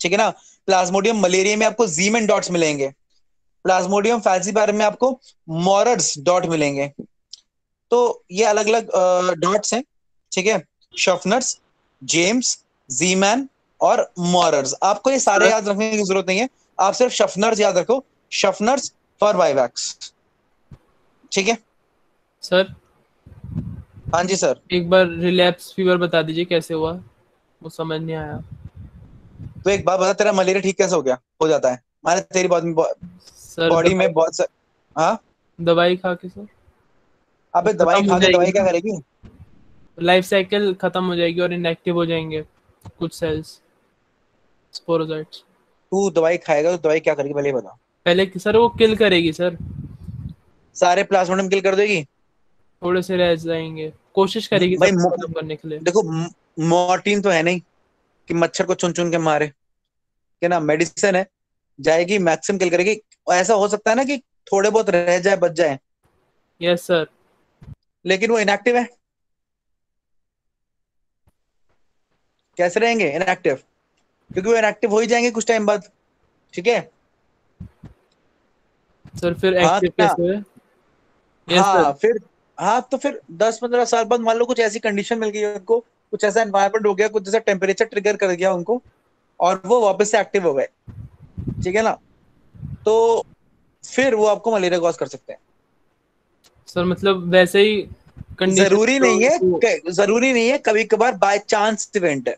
ठीक है ना। प्लाज्मोडियम मलेरिया में आपको जीमेन डॉट्स मिलेंगे, प्लाज्मोडियम फैल्सीपारम में आपको मॉरर्स डॉट मिलेंगे। तो ये अलग अलग डॉट्स हैं, ठीक है। शफनर्स, जेम्स, जीमैन और मॉरर्स, आपको ये सारे सर याद रखने की जरूरत नहीं है, आप सिर्फ शफनर्स याद रखो, शफनर्स फॉर वाइवैक्स, ठीक है। सर हाँ जी सर। एक बार रिलैप्स फीवर बता दीजिए कैसे हुआ, वो समझ नहीं आया। तो एक बात बता, तेरा मलेरिया ठीक कैसे हो गया, हो जाता है माने तेरी सर बॉडी में दवाई, बहुत हाँ। दवाई खा के सर अबे दवाई खत्म हो खा के जाएगी दवाई क्या ना, करेगी। लाइफ साइकिल खत्म हो जाएगी और इनएक्टिव हो जाएंगे कुछ सेल्स, स्पोरोजाइट्स। तू दवाई खाएगा तो दवाई क्या करेगी पहले ये बता। पहले सर वो किल करेगी सर, सारे प्लाज्मोडियम किल कर देगी। थोड़े से रह जाएंगे, कोशिश करेगी भाई सबको खत्म करने के लिए। देखो मॉर्टिन तो है नहीं कि मच्छर को चुन चुन के मारे, कि ना मेडिसिन है, जाएगी मैक्सिमम किल करेगी। और ऐसा हो सकता है ना कि थोड़े बहुत रह जाए, बच जाए, यस सर। लेकिन वो इनएक्टिव है, कैसे रहेंगे इनएक्टिव, क्योंकि वो इनएक्टिव हो ही जाएंगे कुछ टाइम बाद, ठीक है। सर फिर हाँ एक्टिव क्या, कैसे हुए? Yes sir. हाँ फिर, हाँ तो फिर 10-15 साल बाद मान लो कुछ ऐसी कंडीशन मिल गई उनको, कुछ ऐसा एनवायरमेंट हो गया, कुछ जैसा टेम्परेचर ट्रिगर कर गया उनको, और वो वापस से एक्टिव हो गए, ठीक है ना। तो फिर वो आपको मलेरिया कॉज कर सकते हैं। सर मतलब वैसे ही कंडीशन जरूरी नहीं है, जरूरी नहीं है, कभी कभार बाय चांस इवेंट है।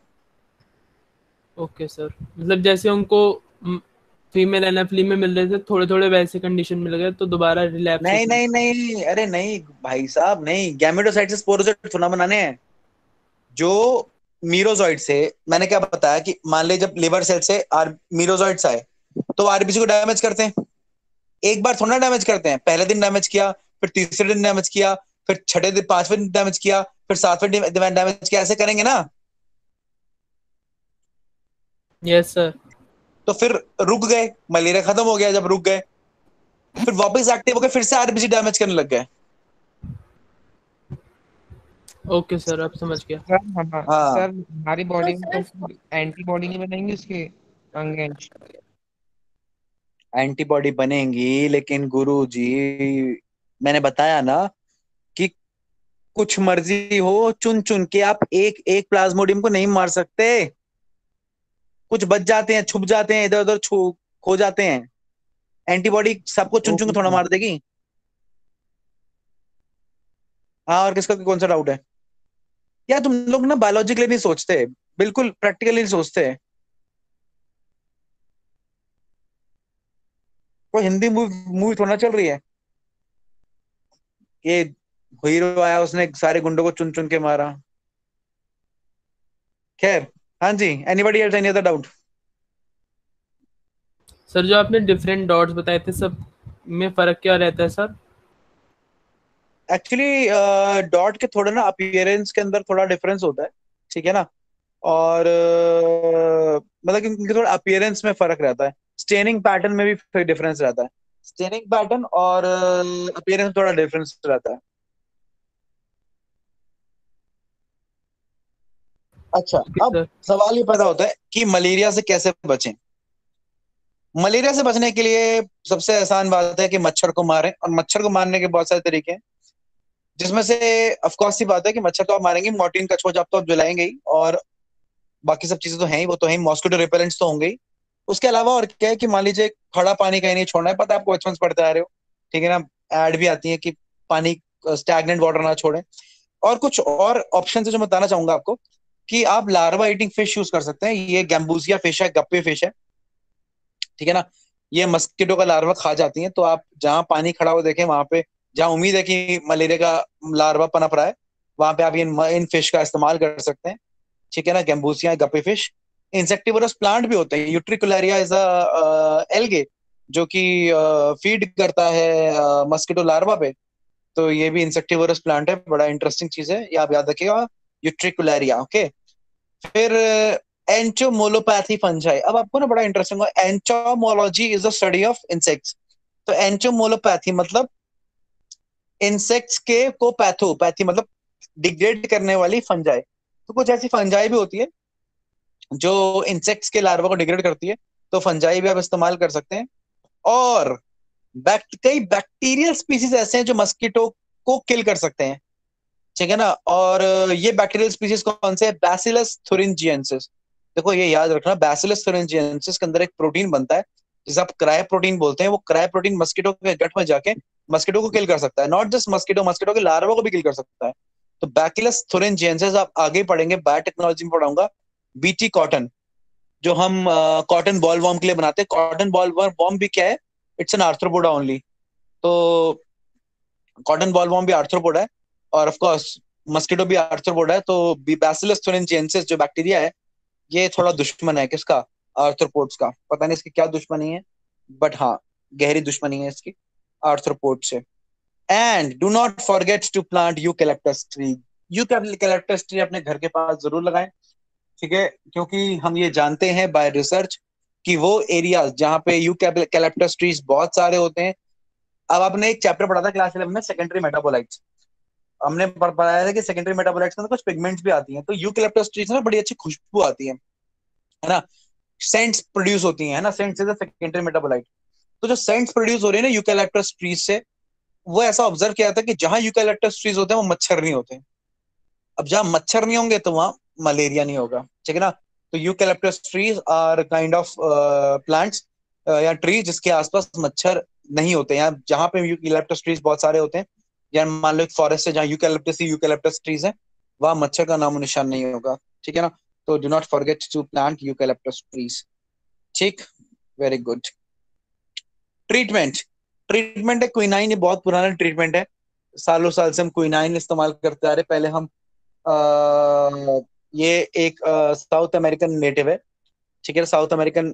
ओके सर, मतलब जैसे उनको फीमेल एनाफिली में मिल रहे थे, थोड़े थोड़े वैसे कंडीशन मिल गए तो दोबारा रिलैप्स नहीं होता है। नहीं नहीं, अरे नहीं भाई साहब, नहीं, गैमेटोसाइट से स्पोरोजोइट थोड़ा बनाने हैं। जो मीरोजॉइट से, मैंने क्या बताया कि मान ले जब लिवर सेल से मीरोजॉइट्स आए तो आरबीसी को डैमेज करते हैं। एक बार थोड़ा डैमेज करते हैं, पहले दिन डैमेज किया, फिर तीसरे दिन डैमेज किया, फिर छठे दिन, पांचवें दिन डैमेज किया, फिर सातवें दिन डैमेज किया, ऐसे करेंगे ना। Yes sir. तो फिर रुक गए, मलेरिया खत्म हो गया। जब रुक गए फिर वापस एक्टिव हो गए, फिर से आरबीसी डैमेज करने लग गए। ओके सर, अब समझ गया। सर हाँ हाँ, सर, हमारी तो बॉडी में तो सर एंटीबॉडी नहीं बनेंगी उसके अंगेंश? एंटीबॉडी बनेंगी, लेकिन गुरु जी मैंने बताया ना कि कुछ मर्जी हो, चुन चुन के आप एक एक प्लाज्मोडियम को नहीं मार सकते। कुछ बच जाते हैं, छुप जाते हैं, इधर उधर छू खो जाते हैं। एंटीबॉडी सबको चुन चुन के ओके थोड़ा सर। मार देगी। हाँ, और किसका कौन सा डाउट है? यार तुम लोग ना बायोलॉजिकली नहीं सोचते, बिल्कुल प्रैक्टिकली नहीं सोचते। कोई हिंदी मूवी मूवी थोड़ा ना चल रही है कि हीरो आया, उसने सारे गुंडों को चुन चुन के मारा। खैर, हाँ जी, anybody else, any other doubt? Sir जो आपने डिफरेंट डॉट्स बताए थे, सब में फर्क क्या रहता है सर? एक्चुअली डॉट के थोड़ा ना अपीयरेंस के अंदर थोड़ा डिफरेंस होता है, ठीक है ना। और मतलब कि उनके थोड़ा अपीयरेंस में फर्क रहता है, स्टेनिंग पैटर्न में भी डिफरेंस रहता है। स्टेनिंग पैटर्न और अपीयरेंस में थोड़ा डिफरेंस रहता है। अच्छा, ओके अब सर। सवाल ये पैदा होता है कि मलेरिया से कैसे बचें। मलेरिया से बचने के लिए सबसे आसान बात है कि मच्छर को मारें, और मच्छर को मारने के बहुत सारे तरीके हैं, जिसमें से ऑफ कोर्स सी बात है कि मच्छर तो आप मारेंगे, मॉर्टिन कछुआ आप तो आप जलाएंगे ही, और बाकी सब चीजें तो हैं ही, वो तो है ही, मॉस्किटो रिपेलेंट्स तो होंगे ही। उसके अलावा और क्या है कि मान लीजिए खड़ा पानी कहीं नहीं छोड़ना है, पता है आपको, बचपन से पढ़ते आ रहे हो, ठीक है ना। ऐड भी आती है कि पानी, स्टैग्नेंट वाटर ना छोड़ें। और कुछ और ऑप्शन है जो मैं बताना चाहूंगा आपको, कि आप लार्वा ईटिंग फिश यूज कर सकते हैं। ये गैम्बूसिया फिश है, गप्पी फिश है, ठीक है ना। ये मस्किटो का लार्वा खा जाती हैं, तो आप जहां पानी खड़ा हो देखें वहां पे, जहां उम्मीद है कि मलेरिया का लार्वा पनप रहा है, वहां पे आप इन फिश का इस्तेमाल कर सकते हैं, ठीक है ना। गैम्बूसिया, गप्पी फिश। इंसेक्टिवरस प्लांट भी होते हैं, यूट्रिकुलरिया इज अ एल्गे, जो कि फीड करता है मस्किटो लार्वा पे। तो ये भी इंसेक्टिवरस प्लांट है, बड़ा इंटरेस्टिंग चीज है, ये आप याद रखिएगा, यूट्रिकुलरिया। ओके। फिर एंचोमोलोपैथी फंजाई, अब आपको ना बड़ा इंटरेस्टिंग होगा। Entomology is the study of insects. तो एंचोमोलोपैथी मतलब इंसेक्ट्स के को पैथोपैथी मतलब डिग्रेड करने वाली फंजाई। तो कुछ ऐसी फंजाई भी होती है जो इंसेक्ट्स के लार्वा को डिग्रेड करती है, तो फंजाई भी आप इस्तेमाल कर सकते हैं। और कई बैक्टीरियल स्पीसीज ऐसे हैं जो मस्कीटो को किल कर सकते हैं, ठीक है ना। और ये बैक्टीरियल स्पीसीज कौन से हैं? Bacillus thuringiensis. देखो ये याद रखना, बैसिलस थुरिंजिएंसिस के अंदर एक प्रोटीन बनता है जिसे आप क्राय प्रोटीन बोलते हैं। वो क्राय प्रोटीन मस्कीटो के गट में जाके मस्कीटो को किल कर सकता है, नॉट जस्ट मस्कीटो, मस्कीटो के लार्वा को भी किल कर सकता है। तो बैसिलस थुरिंजिएंसिस आप आगे पढ़ेंगे, बायोटेक्नोलॉजी में पढ़ाऊंगा। बीटी कॉटन, जो हम कॉटन बॉल वॉर्म के लिए बनाते हैं, कॉटन बॉल वॉर्म भी क्या है? It's an arthropoda only. तो कॉटन बॉल वॉर्म भी आर्थ्रोपोडा है, और ऑफ कोर्स मस्किटो भी आर्थ्रोपोडा है। तो बैसिलस थुरिंजिएंसिस जो बैक्टीरिया है, ये थोड़ा दुश्मन है किसका? आर्थ्रोपोड्स का। पता नहीं इसकी क्या दुश्मनी है, बट हाँ, गहरी दुश्मनी है इसकी आर्थ्रोपोड से। And do not forget to plant eucalyptus tree. Eucalyptus tree अपने घर के पास जरूर लगाएं, ठीक है, क्योंकि हम ये जानते हैं बाय रिसर्च कि वो एरियाज जहाँ पे यूकैलिप्टस ट्रीज बहुत सारे होते हैं। अब आपने एक चैप्टर पढ़ा था क्लास 11 में, सेकेंडरी मेटाबोलाइट्स। हमने पढ़ाया था कि सेकेंडरी मेटाबोलाइट्स में कुछ पिगमेंट्स भी आती हैं, तो यूकैलिप्टस ट्रीज ना बड़ी अच्छी खुशबू आती है ना। सेंट्स प्रोड्यूस होती है ना, scents is a secondary metabolite. तो जो सेंट्स प्रोड्यूस हो रही है ना यूकैलिप्टस ट्रीज से, वो ऐसा ऑब्जर्व किया था कि जहां यूकैलिप्टस ट्रीज होते हैं वो मच्छर नहीं होते। अब जहां मच्छर नहीं होंगे तो वहां मलेरिया नहीं होगा, ठीक है ना। तो eucalyptus trees are kind of plants या ट्री जिसके आसपास मच्छर नहीं होते हैं। जहां पे यूकैलिप्टस ट्रीज बहुत सारे होते हैं या मान लो एक फॉरेस्ट है जहाँ यूकैलिप्टस ट्रीज है, वहां मच्छर का नामो निशान नहीं होगा। ठीक है ना? तो do not forget to plant eucalyptus trees. ठीक, वेरी गुड। ट्रीटमेंट, ट्रीटमेंट है क्विनाइन। ये बहुत पुराना ट्रीटमेंट है, सालों साल से हम क्विनाइन इस्तेमाल करते आ रहे। पहले हम ये एक साउथ अमेरिकन नेटिव है। ठीक है, साउथ अमेरिकन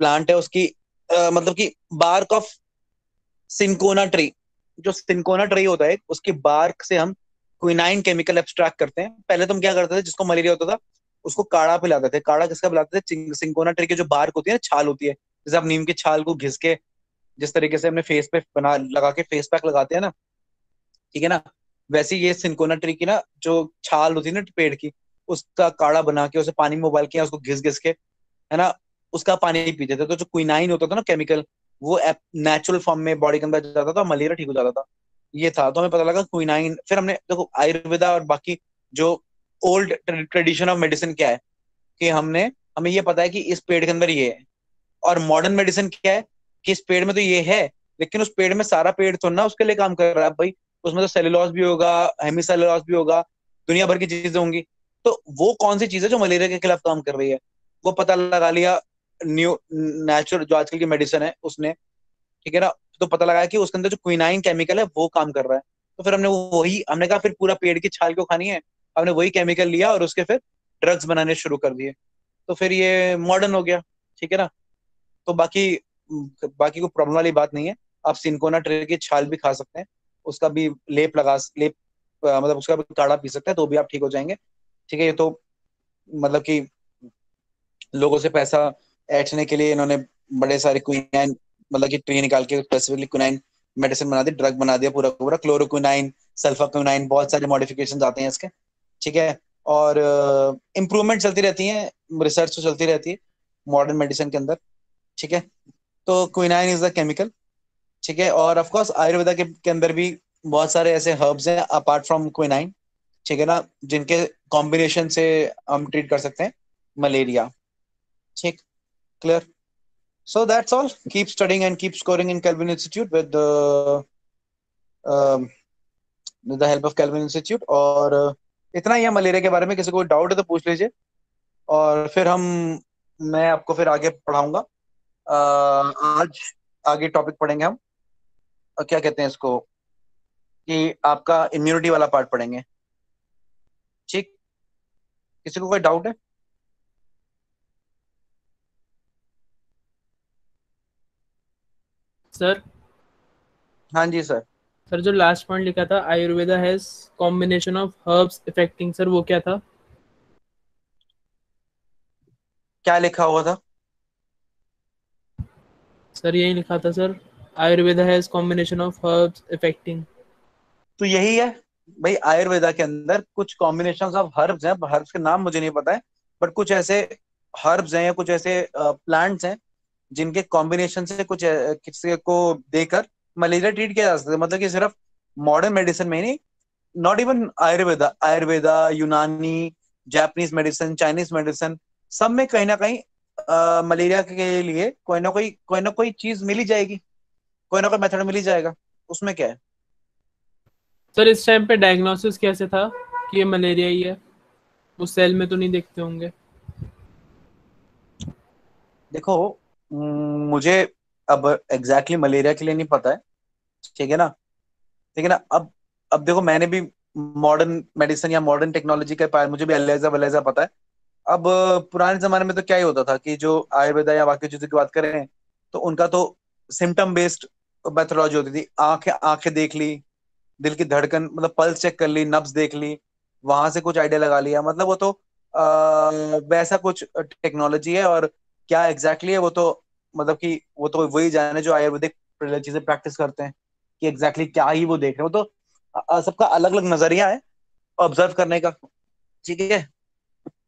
प्लांट है। उसकी मतलब कि बार्क ऑफ सिंकोना ट्री, जो सिंकोना ट्री होता है उसकी बार्क से हम क्विनाइन केमिकल एक्सट्रैक्ट करते हैं। पहले तो हम क्या करते थे, जिसको मलेरिया होता था उसको काढ़ा पिलाते थे। काढ़ा किसका पिलाते थे? सिंकोना ट्री की जो बार्क होती है ना, छाल होती है, जैसे आप नीम की छाल को घिस के जिस तरीके से हमने फेस पे बना लगा के फेस पैक लगाते हैं ना, ठीक है ना, वैसे ये सिंकोना ट्री की ना जो छाल होती है ना पेड़ की, उसका काढ़ा बना के उसे पानी में उबाल के उसको घिस घिस के, है ना, उसका पानी पीते थे। तो जो क्विनाइन होता था ना केमिकल, वो नेचुरल फॉर्म में बॉडी के अंदर जाता था, मलेरिया ठीक हो जाता था। ये था, तो हमें पता लगा क्विनाइन। फिर हमने देखो आयुर्वेदा और बाकी जो ओल्ड ट्रेडिशन ऑफ मेडिसिन क्या है, कि हमें ये पता है कि इस पेड़ के अंदर ये है। और मॉडर्न मेडिसिन क्या है, कि इस पेड़ में तो ये है, लेकिन उस पेड़ में सारा पेड़ तो ना उसके लिए काम कर रहा है भाई। उसमें तो सेलुलोज भी होगा, हेमिसेलुलोज भी होगा, दुनिया भर की चीजें होंगी। तो वो कौन सी चीज है जो मलेरिया के खिलाफ काम कर रही है, वो पता लगा लिया न्यू नेचुरल जो आजकल की मेडिसिन है उसने। ठीक है ना? तो पता लगा कि उसके अंदर जो क्विनाइन केमिकल है वो काम कर रहा है। तो फिर हमने कहा फिर पूरा पेड़ की छाल क्यों खानी है, हमने वही केमिकल लिया और उसके फिर ड्रग्स बनाने शुरू कर दिए। तो फिर ये मॉडर्न हो गया। ठीक है ना? तो बाकी बाकी कोई प्रॉब्लम वाली बात नहीं है। आप सिंकोना ट्री की छाल भी खा सकते हैं, उसका भी लेप मतलब उसका भी काढ़ा पी सकते हैं, तो भी आप ठीक हो जाएंगे। ठीक है? ये तो मतलब कि लोगों से पैसा ऐंठने के लिए इन्होंने बड़े सारे क्विनाइन मतलब कि ट्री निकाल के स्पेसिफिकली क्विनाइन मेडिसिन बना दी, ड्रग बना दिया पूरा पूरा। क्लोरोक्विनाइन, सल्फाक्विनाइन, बहुत सारे मॉडिफिकेशन आते हैं इसके। ठीक है? और इम्प्रूवमेंट चलती रहती है, रिसर्च तो चलती रहती है मॉडर्न मेडिसिन के अंदर। ठीक है? तो क्विनाइन इज द केमिकल। ठीक है? और ऑफ कोर्स आयुर्वेदा के अंदर भी बहुत सारे ऐसे हर्ब्स हैं अपार्ट फ्रॉम क्विनाइन, ठीक है ना, जिनके कॉम्बिनेशन से हम ट्रीट कर सकते हैं मलेरिया। ठीक, clear? So that's all. Keep studying and keep scoring in Kelvin Institute um, with the help of Kelvin Institute. और इतना ही है मलेरिया के बारे में। किसी को डाउट है तो पूछ लीजिए, और फिर मैं आपको फिर आगे पढ़ाऊंगा। आज आगे टॉपिक पढ़ेंगे हम, क्या कहते हैं इसको, कि आपका इम्यूनिटी वाला पार्ट पढ़ेंगे। ठीक, किसी को कोई डाउट है? सर हाँ जी सर। सर जो लास्ट पॉइंट लिखा था, Ayurveda has combination of herbs effecting, sir वो क्या था? क्या लिखा हुआ था? सर यही लिखा था sir, Ayurveda has combination of herbs effecting. तो यही है भाई, आयुर्वेदा के अंदर कुछ कॉम्बिनेशन ऑफ हर्ब्स हैं, हर्ब्स के नाम मुझे नहीं पता है, बट कुछ ऐसे हर्ब्स हैं या कुछ ऐसे प्लांट्स हैं जिनके कॉम्बिनेशन से कुछ किसी को देकर मलेरिया ट्रीट किया जा सकता है। मतलब कि सिर्फ मॉडर्न मेडिसिन में ही नहीं, नॉट इवन आयुर्वेदा, यूनानी, जापानीज मेडिसिन, चाइनीज मेडिसिन, सब में कहीं ना कहीं मलेरिया के लिए कोई ना कोई चीज मिल ही जाएगी, कोई ना कोई मेथड मिल ही जाएगा। उसमें क्या है? सर इस टाइम पे डायग्नोसिस कैसे था कि ये मलेरिया ही है? उस सेल में तो नहीं देखते होंगे। देखो, मुझे अब एग्जैक्टली मलेरिया के लिए नहीं पता है। ठीक है ना? ठीक है ना? अब देखो, मैंने भी मॉडर्न मेडिसिन या मॉडर्न टेक्नोलॉजी के पास मुझे भी एलेजा वलेजा पता है। अब पुराने जमाने में तो क्या ही होता था कि जो आयुर्वेदा या बाकी चीजों की बात करें तो उनका तो सिम्टम बेस्ड मेथोलॉजी होती थी। आंखें आंखें देख ली, दिल की धड़कन मतलब पल्स चेक कर ली, नब्ज देख ली, वहां से कुछ आइडिया लगा लिया। मतलब वो तो वैसा कुछ टेक्नोलॉजी है। और क्या एग्जैक्टली है वो तो मतलब कि वो तो वही जाने जो आयुर्वेदिक चीजें प्रैक्टिस करते हैं, कि एग्जैक्टली क्या ही वो देख रहे हो। तो सबका अलग अलग नजरिया है ऑब्जर्व करने का। ठीक है?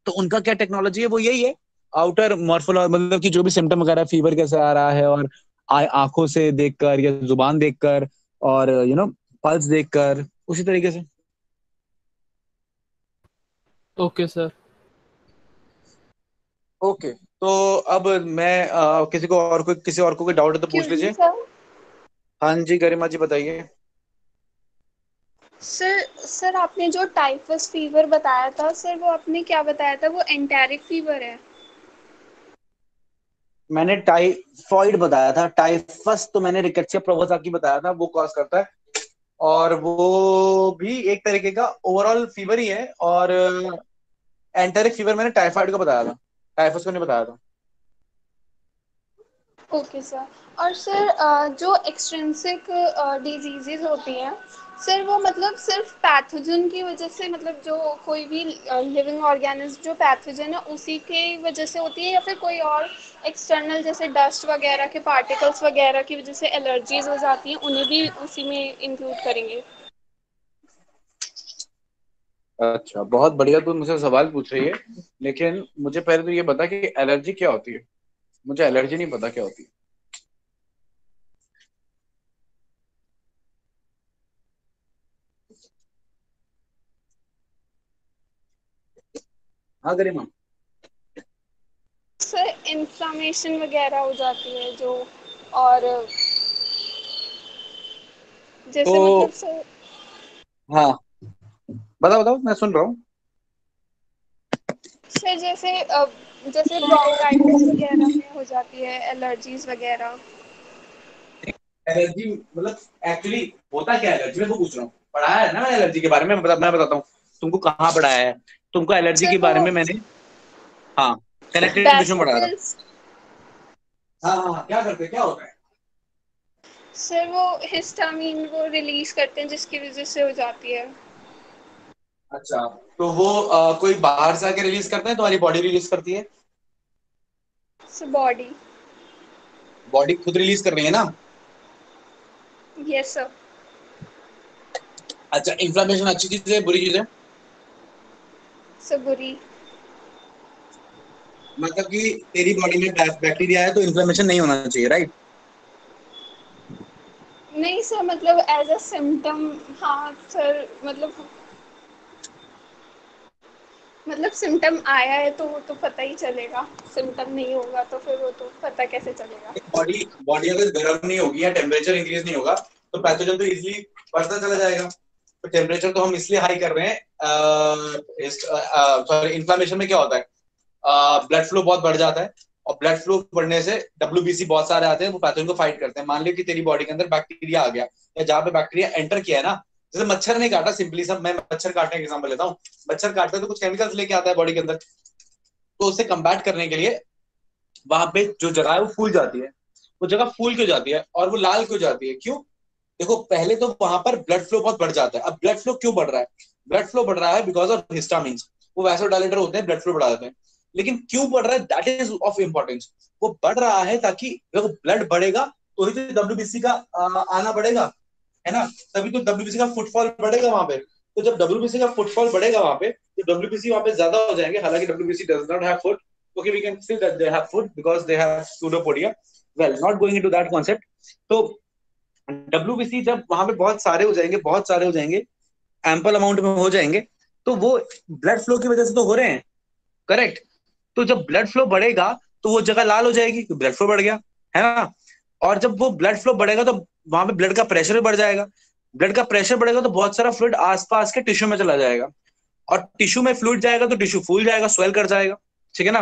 तो उनका क्या टेक्नोलॉजी है, वो यही है, आउटर मॉर्फोलॉजी, मतलब कि जो भी सिम्टम वगैरह, फीवर कैसे आ रहा है, और आंखों से देखकर या जुबान देखकर और पल्स देखकर, उसी तरीके से। Okay sir. ओके, तो अब मैं किसी और को कोई डाउट है तो पूछ क्यों जी लीजिए। सर? हाँ जी गरिमा जी बताइए। सर आपने जो टाइफस फीवर बताया था सर, वो आपने क्या बताया था, वो एंटेरिक फीवर है? मैंने टाइफॉइड बताया था, टाइफस तो मैंने रिकेट्सिया प्रोवोसा की बताया था, वो कॉज करता है। और वो भी एक तरीके का ओवरऑल फीवर ही है। और एंटेरिक फीवर मैंने टाइफाइड का बताया था, टाइफस को नहीं बताया था। Okay sir. और सर जो एक्सट्रिंसिक डिजीजेज होती हैं सर, वो मतलब सिर्फ पैथोजन की वजह से, मतलब जो कोई भी लिविंग ऑर्गेनिज्म जो पैथोजन है उसी के वजह से होती है, या फिर कोई और एक्सटर्नल जैसे डस्ट वगैरह के पार्टिकल्स वगैरह की वजह से एलर्जीज हो जाती हैं, उन्हें भी उसी में इंक्लूड करेंगे? अच्छा, बहुत बढ़िया, तू मुझे सवाल पूछ रही है। लेकिन मुझे पहले तो ये बता कि एलर्जी क्या होती है। मुझे एलर्जी नहीं पता क्या होती है। हाँ गरिमा। सर इन्फ्लामेशन वगैरह हो जाती है जो, और जैसे मतलब तो सर, हाँ, बताओ बताओ, मैं सुन रहा हूँ। जैसे ब्रोंकाइटिस वगैरह में हो जाती है एलर्जीज वगैरह। एलर्जी मतलब एक्चुअली होता क्या है एलर्जी में, तो पूछ रहा हूँ। पढ़ाया है ना मैंने एलर्जी के बारे में, मैं बताता हूँ तुमको कहाँ पढ़ाया है। तुमको एलर्जी सर के वो बारे में मैंने, हाँ, कनेक्टेड टिश्यू में पढ़ाया था। बेसिकल्स, हाँ हाँ हाँ, क्या करते हैं, क्या होता है। सर वो हिस्टामीन वो रिलीज करते हैं जिसकी वजह से हो जाती है। अच्छा, तो वो कोई बाहर से आके रिलीज करता है, तुम्हारी बॉडी रिलीज करती है। Sir body. बॉडी खुद रिलीज कर रही है ना। Yes sir. अच्छा, इन्फ्लामेशन अच्छी चीज है बुरी चीज है। सर बुरी। मतलब कि तेरी बॉडी में बैक्टीरिया है तो इन्फ्लामेशन नहीं होना चाहिए, राइट। नहीं सर, मतलब एज अ सिम्टम। हाँ सर, मतलब सिम्टम आया है तो वो तो पता ही चलेगा, सिम्टम नहीं होगा तो फिर वो तो पता कैसे चलेगा? बॉडी बॉडी अगर गर्म नहीं होगी या टेम्परेचर इंक्रीज नहीं होगा तो पैथोजन तो इजीली बढ़ता चला जाएगा। तो टेम्परेचर तो हम इसलिए हाई कर रहे हैं। सॉरी, इन्फ्लामेशन में क्या होता है, ब्लड फ्लो बहुत बढ़ जाता है। और ब्लड फ्लो बढ़ने से डब्ल्यूबीसी बहुत सारे आते हैं, वो पैथोजन को फाइट करते हैं। मान लो कि तेरी बॉडी के अंदर बैक्टीरिया आ गया, या जहां पे बैक्टीरिया एंटर किया है ना, जैसे मच्छर ने काटा, सिंपली सब मैं मच्छर काटने का एग्जांपल लेता हूँ। मच्छर काटता है तो कुछ केमिकल्स लेके आता है बॉडी के अंदर, तो उसे कंबैट करने के लिए वहां पे जो जगह है वो फूल जाती है। वो जगह फूल क्यों जाती है और वो लाल क्यों जाती है, क्यों? देखो, पहले तो वहां पर ब्लड फ्लो बहुत बढ़ जाता है। अब ब्लड फ्लो क्यों बढ़ रहा है? ब्लड फ्लो बढ़ रहा है बिकॉज ऑफ हिस्टामिन्स। वो वैसोडाइलेटर होते हैं, ब्लड फ्लो बढ़ा देते हैं। लेकिन क्यों बढ़ रहा है, दैट इज ऑफ इंपॉर्टेंस। वो बढ़ रहा है ताकि देखो, ब्लड बढ़ेगा तो ही तो डब्ल्यूबीसी का आना बढ़ेगा, है ना। तभी तो डब्ल्यूबीसी का फुटफॉल बढ़ेगा वहां पे। तो जब डब्ल्यूबीसी का फुटफॉल बढ़ेगा वहां पे, तो डब्ल्यूबीसी वहां पे ज्यादा हो जाएंगे। हालांकि WBC does not have foot, okay, we can say that they have food because they have pseudopodia. Well, not going into that concept. तो डब्ल्यूबीसी जब वहां पे बहुत सारे हो जाएंगे, बहुत सारे हो जाएंगे, एम्पल अमाउंट में हो जाएंगे, तो वो ब्लड फ्लो की वजह से तो हो रहे हैं, करेक्ट। तो जब ब्लड फ्लो बढ़ेगा तो वो जगह लाल हो जाएगी, ब्लड फ्लो बढ़ गया, है ना। और जब वो ब्लड फ्लो बढ़ेगा तो वहां पे ब्लड का प्रेशर भी बढ़ जाएगा। ब्लड का प्रेशर बढ़ेगा तो बहुत सारा फ्लूइड आसपास के टिश्यू में चला जाएगा, और टिश्यू में फ्लूइड जाएगा तो टिश्यू फूल जाएगा, स्वेल कर जाएगा, ठीक है ना।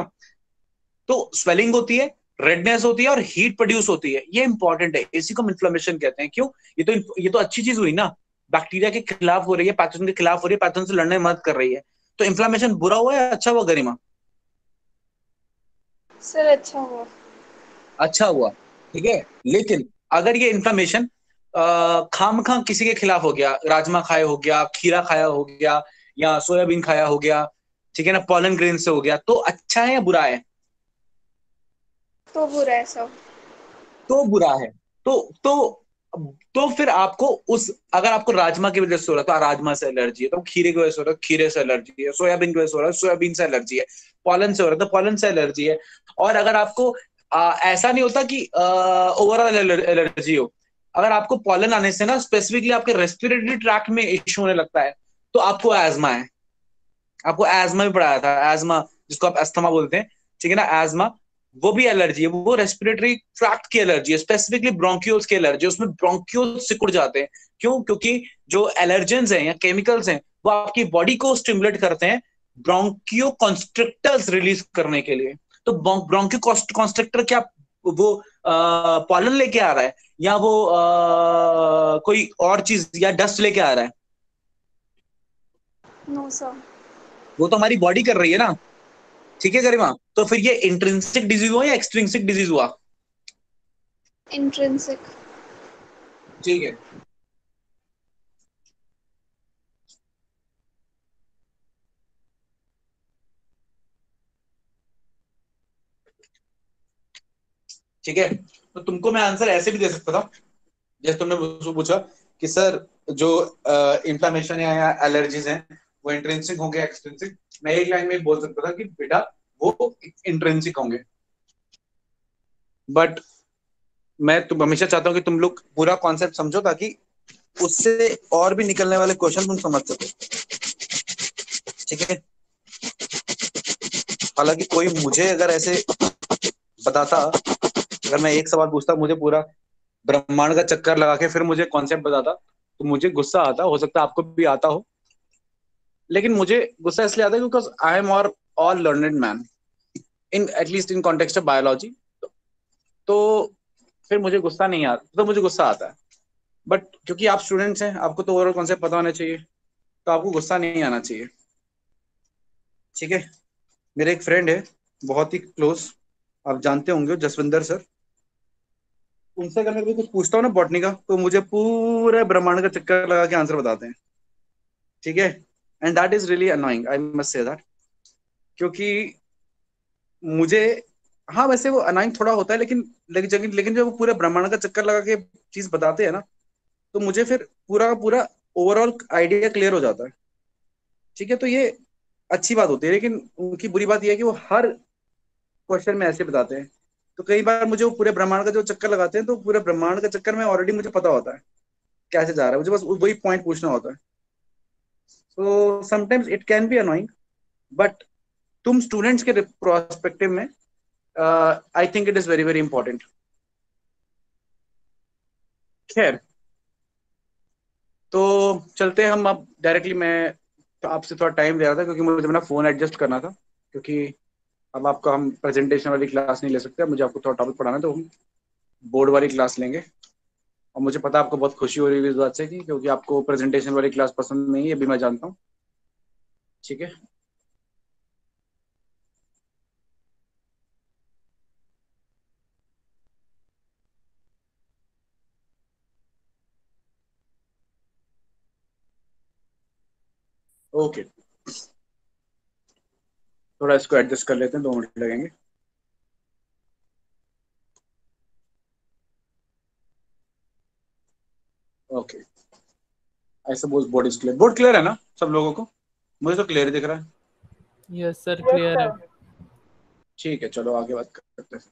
तो स्वेलिंग होती है, रेडनेस होती है और हीट प्रोड्यूस होती है। ये इंपॉर्टेंट है, इसी को इन्फ्लेमेशन कहते हैं। क्यों? ये तो अच्छी चीज हुई ना, बैक्टीरिया के खिलाफ हो रही है, पैथोजन के खिलाफ हो रही है, पैथोजन से लड़ने में मदद कर रही है। तो इन्फ्लेमेशन बुरा हुआ या अच्छा हुआ गरिमा? सर अच्छा हुआ। अच्छा हुआ, ठीक है। लेकिन अगर ये इन्फ्लेमेशन खाम खा किसी के खिलाफ हो गया, राजमा खाया हो गया, खीरा खाया हो गया, या सोयाबीन खाया हो गया, ठीक है ना, पॉलन ग्रेन से हो गया, तो अच्छा है या बुरा है? तो बुरा है सब। तो बुरा है। तो तो तो फिर आपको उस, अगर आपको राजमा की वजह से हो रहा है तो राजमा से एलर्जी है, तो खीरे की वजह से हो रहा है, खीरे से एलर्जी है, सोयाबीन की वजह से हो रहा है, सोयाबीन से एलर्जी है, पॉलन से हो रहा है तो पॉलन से एलर्जी है। और अगर आपको ऐसा नहीं होता कि ओवरऑल एलर्जी हो, अगर आपको पॉलन आने से ना स्पेसिफिकली आपके रेस्पिरेटरी ट्रैक्ट में इश्यू होने लगता है, तो आपको एजमा है। आपको एजमा भी पढ़ाया था, एजमा जिसको आप अस्थमा बोलते हैं, ठीक है ना, एजमा। वो भी एलर्जी है, वो रेस्पिरेटरी ट्रैक्ट की एलर्जी है, स्पेसिफिकली ब्रोंकियोल्स की एलर्जी है, उसमें ब्रोंकियोल्स सिकुड़ जाते हैं। क्यों? क्योंकि जो एलर्जेंस हैं या केमिकल्स हैं वो आपकी बॉडी को स्टिमुलेट करते हैं ब्रोंकियो कॉन्स्ट्रिक्टर्स रिलीज करने के लिए। तो ब्रोंकियो कॉन्स्ट्रिक्टर क्या वो पॉलन लेके आ रहा है या वो कोई और चीज या डस्ट लेके आ रहा है? No sir. वो तो हमारी बॉडी कर रही है ना। ठीक है गरिमा, तो फिर ये इंट्रिंसिक डिजीज हुआ या एक्सट्रिंसिक डिजीज हुआ? इंट्रिंसिक। ठीक है। ठीक है, तो तुमको मैं आंसर ऐसे भी दे सकता था, जैसे तुमने मुझसे पूछा कि सर जो इंफ्लेमेशन या एलर्जीज हैं वो इंट्रिंसिक होंगे एक्सट्रिंसिक, मैं एक लाइन में बोल सकता था कि बेटा वो इंट्रिंसिक होंगे। बट मैं तुम हमेशा चाहता हूँ कि तुम लोग पूरा कॉन्सेप्ट समझो ताकि उससे और भी निकलने वाले क्वेश्चन तुम समझ सको। ठीक है, हालांकि कोई मुझे अगर ऐसे बताता, अगर मैं एक सवाल पूछता मुझे पूरा ब्रह्मांड का चक्कर लगा के फिर मुझे कॉन्सेप्ट बताता तो मुझे गुस्सा आता, हो सकता है आपको भी आता हो, लेकिन मुझे गुस्सा इसलिए आता है because I am all learned man in at least in context of biology. तो फिर मुझे गुस्सा नहीं आता, तो मुझे गुस्सा आता है। बट क्योंकि आप स्टूडेंट्स हैं, आपको तो ओवरऑल कॉन्सेप्ट पता होना चाहिए, तो आपको गुस्सा नहीं आना चाहिए। ठीक है, मेरे एक फ्रेंड है बहुत ही क्लोज, आप जानते होंगे, जसविंदर सर। उनसे अगर मैं कभी कुछ पूछता हूँ ना बॉटनी का, तो मुझे पूरे ब्रह्मांड का चक्कर लगा के आंसर बताते हैं। ठीक है, and that is really annoying, I must say that. क्योंकि मुझे, हाँ वैसे वो अनोइंग थोड़ा होता है, लेकिन जब वो पूरे ब्रह्मांड का चक्कर लगा के चीज बताते हैं ना, तो मुझे फिर पूरा का पूरा ओवरऑल आइडिया क्लियर हो जाता है। ठीक है, तो ये अच्छी बात होती है, लेकिन उनकी बुरी बात यह है कि वो हर क्वेश्चन में ऐसे बताते हैं। तो कई बार मुझे वो पूरे ब्रह्मांड का जो चक्कर लगाते हैं, तो पूरे ब्रह्मांड का चक्कर में ऑलरेडी मुझे पता होता है कैसे जा रहा है, मुझे बस वही पॉइंट पूछना होता है। तो sometimes it can be annoying, but तुम स्टूडेंट्स के प्रोस्पेक्टिव में I think it is very very important. खैर, तो चलते हैं हम अब डायरेक्टली। मैं आपसे थोड़ा टाइम ले रहा था क्योंकि मुझे अपना फोन एडजस्ट करना था, क्योंकि अब आपका हम प्रेजेंटेशन वाली क्लास नहीं ले सकते, मुझे आपको थोड़ा टॉपिक पढ़ाना है, तो हम बोर्ड वाली क्लास लेंगे। और मुझे पता है आपको बहुत खुशी हो रही है इस बात से कि क्योंकि आपको प्रेजेंटेशन वाली क्लास पसंद नहीं है, ये भी मैं जानता हूँ। ठीक है, ओके, थोड़ा इसको एडजस्ट कर लेते हैं, 2 मिनट लगेंगे। Okay, I suppose board is clear. Board clear है ना सब लोगों को? मुझे तो क्लियर दिख रहा है। यस सर, क्लियर है। ठीक है, चलो आगे बात करते हैं।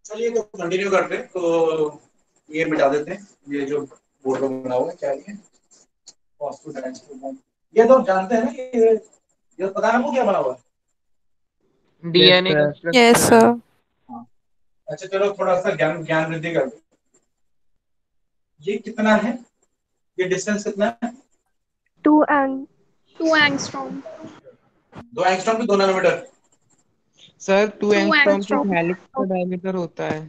चलिए, तो कंटिन्यू करते हैं। तो ये मिटा देते हैं, ये जो बोर्ड में बना हुआ है क्या ये तो जानते हैं ना, ये पता है आपको क्या बना हुआ है? डीएनए का सर। स्ट्रक्चर है। हाँ। अच्छा चलो, थोड़ा सा ज्ञान ज्ञान वृद्धि कर दो। ये कितना है? ये डिस्टेंस कितना है? 2 एंगस्ट्रॉम। 2 एंगस्ट्रॉम की 2 नैनोमीटर। सर 2 2 एंगस्ट्रॉम की एंगस्ट्रॉम। हेलिक्स का डायमीटर होता है।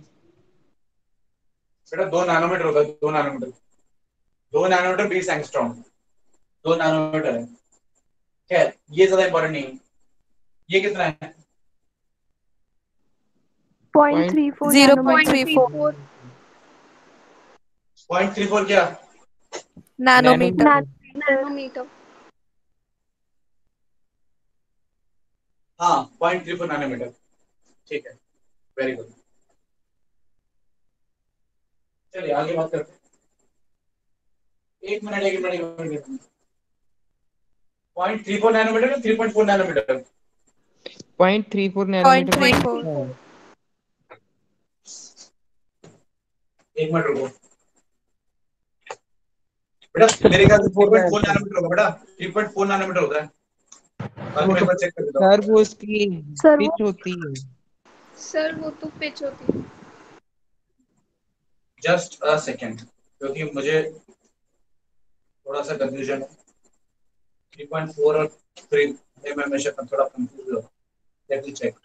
बेटा 2 नैनोमीटर होता है, 2 नैनोमीटर। 2 नैनोमीटर 20 एंगस्ट्रॉम, 2 नैनोमीटर है। खैर, ये ज्यादा इंपॉर्टेंट नहीं है। ये कितना है? 0.34 0.34 0.34 क्या? नैनोमीटर। नैनोमीटर। हाँ, 0.34 नैनोमीटर। ठीक है, वेरी गुड। चलिए आगे बात करते हैं। एक मिनट, एक मिनट, एक मिनट। 0.34 नैनोमीटर या 3.4 नैनोमीटर? 0.34 नैनोमीटर का 0.34 है। एक मिनट रुको। बेटा मेरे ख्याल से 4.4 नैनोमीटर होगा बेटा, 3.4 नैनोमीटर होता है। बाकी मैं एक बार चेक कर देता हूँ। सर वो उसकी सर वो पिच होती है। सर वो तो पिच होती है। जस्ट अ सेकेंड, क्योंकि मुझे थोड़ा सा कंफ्यूजन है। 3.4 और 3 में मैं हमेशा थोड़ा कंफ्यूज हूँ। Let me check.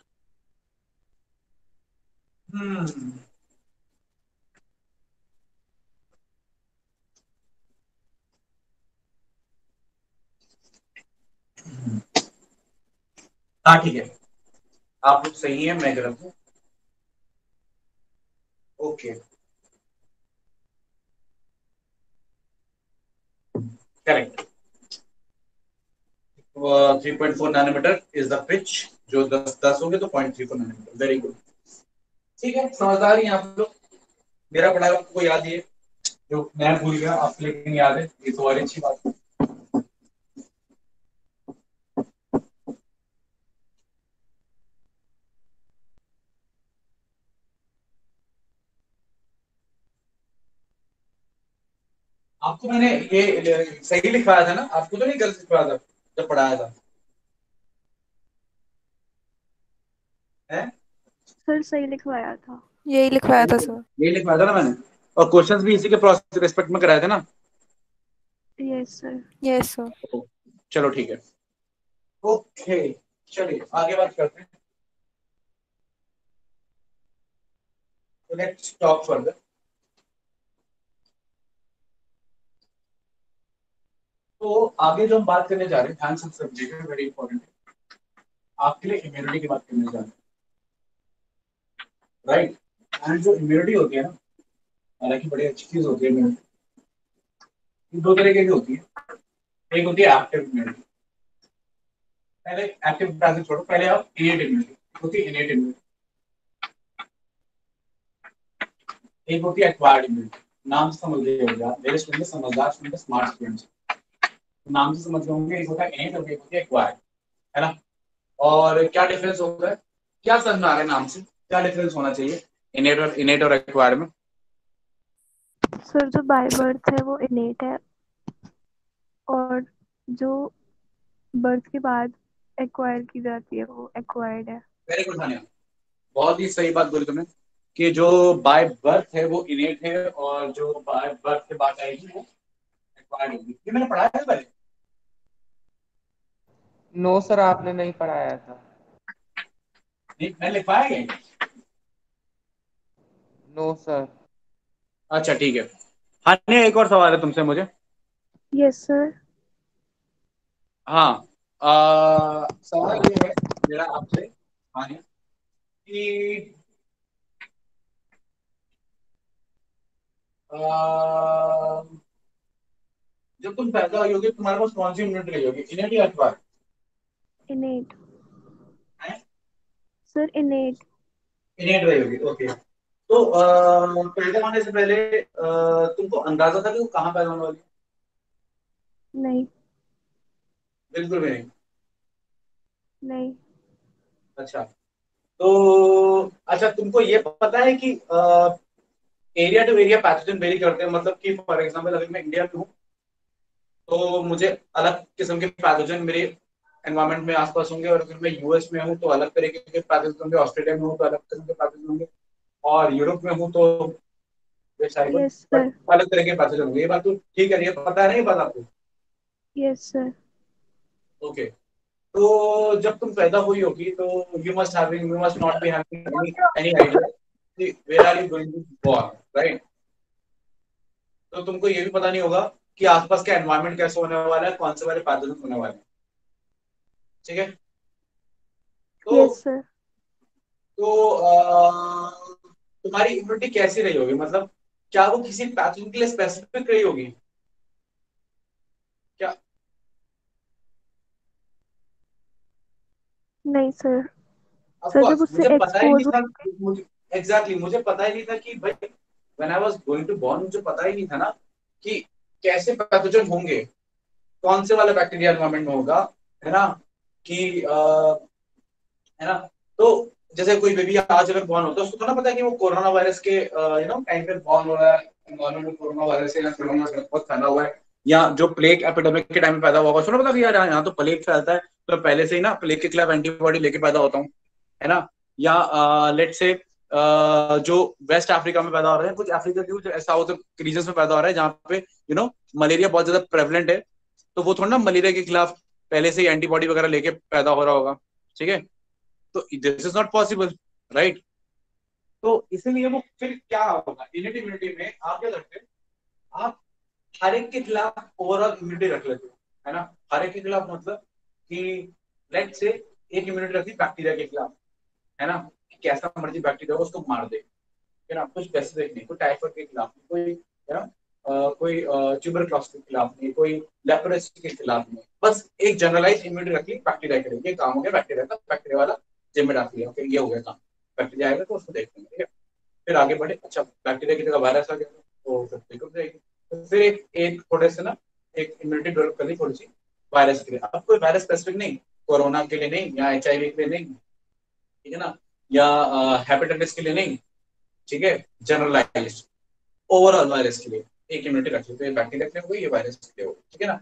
हाँ ठीक है, आप लोग सही है, मैं गलत हूँ। Okay correct. 3.4 nanometre is the pitch, जो 10 होंगे तो 0.34 नैनोमीटर। वेरी गुड, ठीक है, समझदार ही हैं आप लोग। मेरा पढ़ाया आपको याद ही है, जो मैं भूल गया आपको लेकिन याद है, ये तो और अच्छी बात है। आपको मैंने ये सही लिखवाया था ना, आपको तो नहीं गलत लिखवाया था जब पढ़ाया था है? सर सही लिखवाया था, यही लिखवाया था सर। यही लिखवाया था ना मैंने, और क्वेश्चंस भी इसी के प्रोसेस रिस्पेक्ट में कराए थे ना। Yes sir. Yes sir. चलो ठीक है, ओके चलिए आगे बात करते हैं। Let's talk further. तो आगे जो हम बात करने जा रहे हैं, ध्यान से समझिएगा, वेरी इंपॉर्टेंट है आपके लिए, इम्यूनिटी की बात करने जा रहे हैं, राइट। एंड जो इम्यूनिटी होती है ना, हालांकि बड़ी अच्छी चीज होती है इम्यूनिटी, दो तरीके की होती है। एक होती है एक्टिव इम्यूनिटी, पहले एक्टिव से छोड़ो, पहले आप इनेट इम्यूनिटी होती है, इनेट इम्यूनिटी। एक होती है एक्वायर्ड इम्यूनिटी, नाम से समझ लीजिएगा, मेरे स्टूडेंट समझदार स्टूडेंट, स्मार्ट स्टूडेंट्स, नाम से समझ होंगे, एक होता है इनेट और एक होती है एक्वायर्ड, है ना। और क्या डिफरेंस होता है, क्या समझ में आ रहा है नाम से, क्या डिफरेंस होना चाहिए इनेट और एक्वायर्ड में? सर जो बाय बर्थ है वो इनेट है, और जो बर्थ के बाद एक्वायर की जाती है वो एक्वायर्ड है। वेरी गुड सानिया, बहुत ही सही बात बोली तुमने, कि जो बाय बर्थ है वो इनेट है, और जो बाय बर्थ के बाद आएगी वो एक्वायर्ड होगी। ये मैंने पढ़ाया था पहले। नो सर आपने नहीं पढ़ाया था। नहीं मैंने लिखवाया है। No sir. अच्छा ठीक है। हाँ नहीं, एक और सवाल है तुमसे मुझे। Yes sir. हाँ, सवाल ये है मेरा आपसे, हाँ, कि जब तुम पैदा हुई होगी तुम्हारे पास कौन सी इम्यूनिटी रही होगी, इनेट या एक्वायर्ड? इनेट सर, इनेट। इनेट रही होगी, ओके। तो पैदा होने से पहले तुमको अंदाजा था कि वो कहाँ पैदा होने वाली है? नहीं। बिल्कुल भी नहीं। नहीं। अच्छा, तो अच्छा तुमको ये पता है कि area to area pathogen vary करते हैं, मतलब कि फॉर एग्जांपल अगर मैं इंडिया में हूँ तो मुझे अलग किस्म के पैथोजन मेरे एनवायरमेंट में आसपास होंगे, और अगर मैं यूएस में हूँ तो अलग तरीके के पैथोजन होंगे, ऑस्ट्रेलिया में हूँ तो अलग किस्म के पैथोजन होंगे, और यूरोप में हूँ तो यस बट सर। अलग तरह के पैथोजन होंगे। ये बात तो ठीक है, ये पता है, नहीं पता आपको? Yes sir. ओके, तो जब तुम पैदा हुई होगी तो you must not be having any any idea कि where are you going to born, right. तो तुमको ये भी पता नहीं होगा कि आसपास का एनवायरनमेंट कैसे होने वाला है, कौन से वाले पैथोजन होने वाले हैं, ठीक है। तो यस सर। तुम्हारी इम्यूनिटी कैसी रही होगी, मतलब क्या वो किसी पैथोजन के लिए स्पेसिफिक रही होगी क्या? नहीं सर। ऑफ सर जब कोर्स उससे मुझे पता ही नहीं एक्सपोज था, मुझे एग्जैक्टली मुझे पता ही नहीं था कि भाई when I was going to born, मुझे पता ही नहीं था ना कि कैसे पैथोजन होंगे, कौन से वाला बैक्टीरिया एनवायरनमेंट में होगा, है ना, कि है ना। तो जैसे कोई बेबी आज अगर बॉर्न होता है उसको तो ना पता है कि वो कोरोना वायरस के टाइम पे बॉर्न हो रहा है, एनवायरनमेंट में कोरोना वायरस है या कोरोना बहुत फैला हुआ है, या जो प्लेग एपिडेमिक के टाइम में पैदा हुआ होगा, सुना पता कि यार यहाँ तो प्लेग फैलता है, तो पहले से ही ना प्लेग के खिलाफ एंटीबॉडी लेके पैदा होता हूँ, है ना। या लेट से जो वेस्ट अफ्रीका में पैदा हो रहे हैं, कुछ अफ्रीका के कुछ साउथ रीजन में पैदा हो रहा है जहाँ पे मलेरिया बहुत ज्यादा प्रेवलेंट है, तो वो थोड़ा ना मलेरिया के खिलाफ पहले से ही एंटीबॉडी वगैरह लेके पैदा हो रहा होगा, ठीक है। तो this is not possible, right. तो इसीलिए वो फिर क्या होगा इनिट इम्यूनिटी में, आप क्या करते हैं, आप हर एक के खिलाफ ओवरऑल इम्यूनिटी रख लेते हो, है ना। हर एक के खिलाफ मतलब कि लेट से एक इम्यूनिटी रखी बैक्टीरिया के खिलाफ, है ना, कि कैसा मर्जी बैक्टीरिया हो उसको मार दे, है ना, कुछ स्पेसिफिक नहीं, कोई टाइफाइड के खिलाफ नहीं, कोई है ना कोई ट्यूबरक्लोसिस के खिलाफ नहीं, कोई लेप्रोसी के खिलाफ नहीं, बस एक जनरलाइज इम्यूनिटी रखी बैक्टीरिया के लिए, ये काम हो गया बैक्टीरिया का, बैक्टीरिया वाला जिम्मेदारी है, ओके ये हो गया काम। बैक्टीरिया आएगा तो उसको देखेंगे, ठीक है। फिर आगे बढ़े, अच्छा बैक्टीरिया की जगह वायरस आ गया तो फिर दिक्कत जाएगी, तो फिर एक एक थोड़े से ना एक इम्यूनिटी डेवलप करनी थोड़ी सी वायरस के लिए। अब कोई वायरस स्पेसिफिक नहीं, कोरोना के लिए नहीं, या HIV के लिए नहीं, ठीक है ना, या हेपेटाइटिस के लिए नहीं, ठीक है, जनरलाइज ओवरऑल वायरस के लिए एक इम्यूनिटी रख लेते हैं, बैक्टीरिया के लिए होगी, ये वायरस के लिए होगी, ठीक है ना।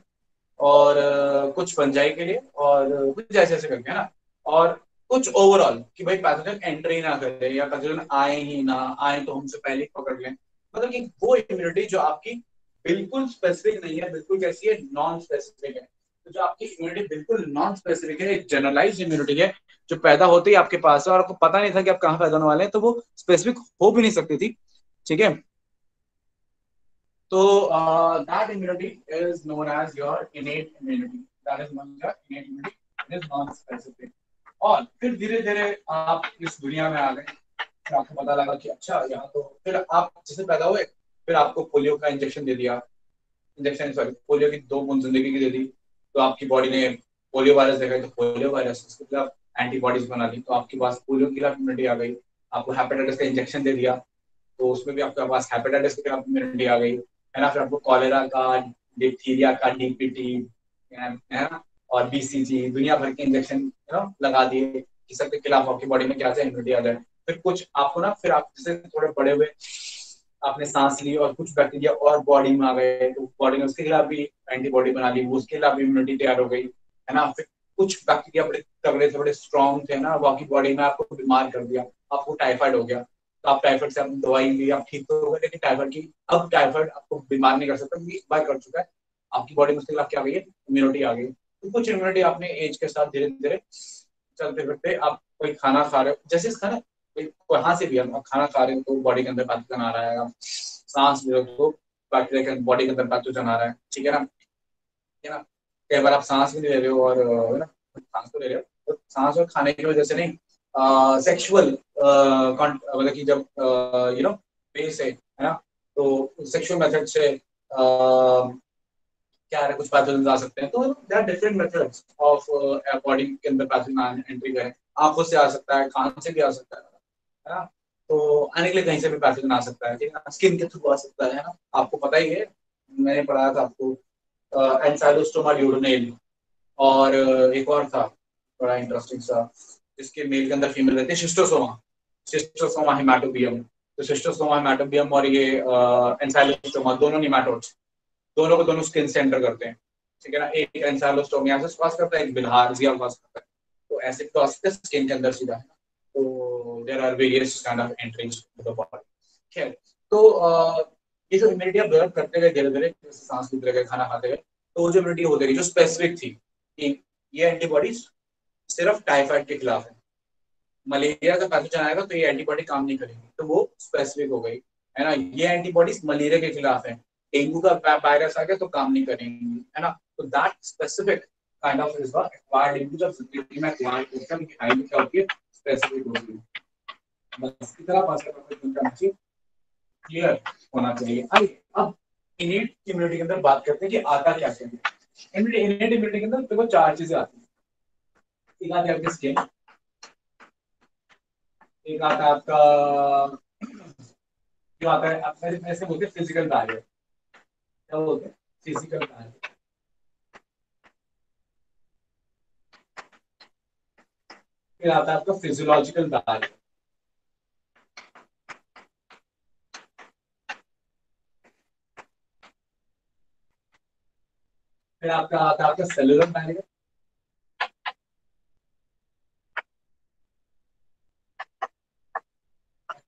और कुछ फंजाई के लिए, और कुछ ऐसे ऐसे करके, है ना। और कुछ ओवरऑल कि भाई पैथोजन एंट्री ना करे, या पैथोजन आए ही ना आए तो हमसे पहले ही पकड़ लें, मतलब कि वो इम्यूनिटी जो आपकी बिल्कुल स्पेसिफिक नहीं है, बिल्कुल कैसी है, नॉन स्पेसिफिक है। तो जो आपकी इम्यूनिटी बिल्कुल नॉन स्पेसिफिक है, एक जनरलाइज इम्यूनिटी है, जो पैदा होते ही आपके पास है और आपको पता नहीं था कि आप कहाँ पैदा होने वाले हैं, तो वो स्पेसिफिक हो भी नहीं सकती थी, ठीक है। So that immunity is known as your innate immunity. That is known as your innate immunity. It is non-specific. और फिर धीरे धीरे आप इस दुनिया में आ गए, फिर आपको पता लगा कि अच्छा यहाँ तो, फिर आप जैसे पैदा हुए, फिर आपको पोलियो का इंजेक्शन दे दिया, इंजेक्शन सॉरी पोलियो की 2 बूंद जिंदगी की दे दी, तो आपकी बॉडी ने पोलियो वायरस देखा, तो पोलियो वायरस उसके खिलाफ एंटीबॉडीज बना दी, तो आपके पास पोलियो के खिलाफ इम्यूनिटी आ गई। आपको हेपेटाइटिस का इंजेक्शन दे दिया, तो उसमें भी आपके पास हेपेटाइटिस के खिलाफ इम्यूनिटी आ गई, है ना। फिर आपको कॉलेरा का, डिप्थीरिया का DPT, है ना, और BCG, दुनिया भर के इंजेक्शन लगा दिए कि सबके खिलाफ आपकी बॉडी में क्या इम्यूनिटी आ जाए। फिर कुछ आपको ना, फिर आप जैसे थोड़े बड़े हुए, आपने सांस ली और कुछ बैक्टीरिया और बॉडी में आ गए, तो बॉडी ने उसके खिलाफ भी एंटीबॉडी बना ली, वो उसके खिलाफ भी इम्यूनिटी तैयार हो गई, है ना। फिर कुछ बैक्टीरिया बड़े तगड़े थे, बड़े स्ट्रॉन्ग थे ना, वो आपकी बॉडी में आपको बीमार कर दिया, आपको टाइफाइड हो गया, तो आप टाइफाइड से आपने दवाई ली, आप ठीक तो हो गए, लेकिन टाइफाइड की, अब टाइफाइड आपको बीमार नहीं कर सकता क्योंकि एक बार कर चुका है, आपकी बॉडी में उसके खिलाफ क्या आ गई है, इम्यूनिटी आ गई। तो कुछ इम्यूनिटी आपने एज के साथ धीरे धीरे चलते फिरते, आप कोई खाना खा रहे हो, जैसे खाना कहाँ से भी आप खाना खा रहे हो तो बॉडी के अंदर पैथोजन आ रहा है, आप सांस ले रहे हो तो बैक्टीरिया के बॉडी के अंदर पैथोजन आ रहा है, ठीक है ना, है ना। कई बार आप सांस भी नहीं ले रहे हो, और है ना, सांस तो ले रहे हो, तो सांस और खाने की वजह से नहीं, सेक्सुअल मतलब कि जब वे से, है ना, तो सेक्सुअल मेथड से क्या है, कुछ पैथोजन आ सकते हैं, तो there are different methods of body के अंदर पैथोजन एंट्री करें। आंखों से आ सकता है, कान से भी आ सकता है ना, तो आने के लिए कहीं से भी पैथोजन आ सकता है, ठीक है ना, स्किन के थ्रू आ सकता है ना, आपको पता ही है, मैंने पढ़ाया था आपको एंसाइलोस्टोमा ड्यूडेनेल, और एक और था बड़ा इंटरेस्टिंग सा, जिसके मेल के अंदर फीमेल रहती है, शिस्टोसोमा, शिस्टोसोमा हेमाटोबियम। तो शिस्टोसोमा हेमाटोबियम और ये एंसाइलोस्टोमा दोनों निमेटोड्स, दोनों को दोनों स्किन से एंटर करते हैं, ठीक है ना। एक एंसाइलोस्टोम यहाँ से पास करता है, एक बिल्हार्जिया पास करता है, तो ऐसे तो स्किन के अंदर सीधा है। तो there are various kind of entries to the body, ठीक है। तो ये जो इम्यूनिटी आप डेवलप करते गए धीरे धीरे, जैसे सांस लेते गए, खाना खाते गए, तो जो इम्यूनिटी होती गई जो स्पेसिफिक थी कि ये एंटीबॉडीज सिर्फ टाइफाइड के खिलाफ है, मलेरिया का पैथोजन आएगा तो ये एंटीबॉडी काम नहीं करेगी, तो वो स्पेसिफिक हो गई, है ना। ये एंटीबॉडीज मलेरिया के खिलाफ है, डेंगू का वायरस आ गया तो काम नहीं करेंगी, है ना। तो that specific kind of is the acquired immunity, जब जिंदगी में एक्वायर्ड होता है, हाईली क्या होती है, स्पेसिफिक होती है। बस इस तरह पास करना चाहिए, क्लियर होना चाहिए। अब इनेट इम्यूनिटी के अंदर बात करते हैं कि आता क्या है। इनेट इम्यूनिटी के अंदर देखो 4 चीजें आती हैं, एक आती है आपकी स्किन, एक आता है आपका जो आता है आप ऐसे बोलते हैं फिजिकल बैरियर, क्या बोलते हैं, फिजिकल बैरियर। फिर आता है आपका फिजियोलॉजिकल बैरियर, फिर आपका आता है आपका सेलुलर बैरियर।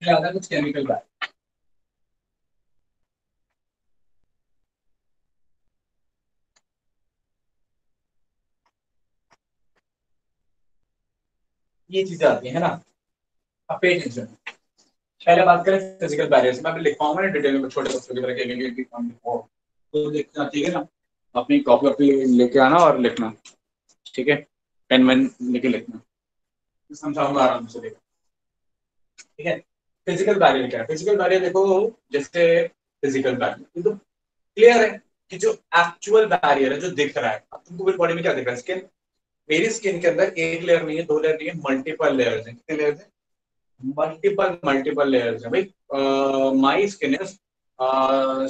फिर आता है कुछ केमिकल बैरियर। ये चीजें आती है ना। अब पे अटेंशन। पहले बात करें फिजिकल बैरियर्स। मैं अभी लिखवाऊंगा ना डिटेल में, छोटे बच्चों की तरह के काम लिखवाओ तो लिखना, ठीक है ना। अपनी कॉपी वॉपी लेके आना और लिखना, ठीक है। पेन वेन लेके लिखना, समझाऊंगा आराम से, देखो, ठीक है। फिजिकल बैरियर क्या है? फिजिकल बैरियर देखो, जैसे फिजिकल बैरियर तो क्लियर है कि जो एक्चुअल बैरियर है, जो दिख रहा है। अब तुमको मेरी बॉडी में क्या दिख रहा है? स्किन। मेरी स्किन के अंदर एक लेयर नहीं है, दो लेयर नहीं है, मल्टीपल लेयर्स हैं। कितने लेयर्स हैं? मल्टीपल मल्टीपल लेयर्स हैं भाई। My skin is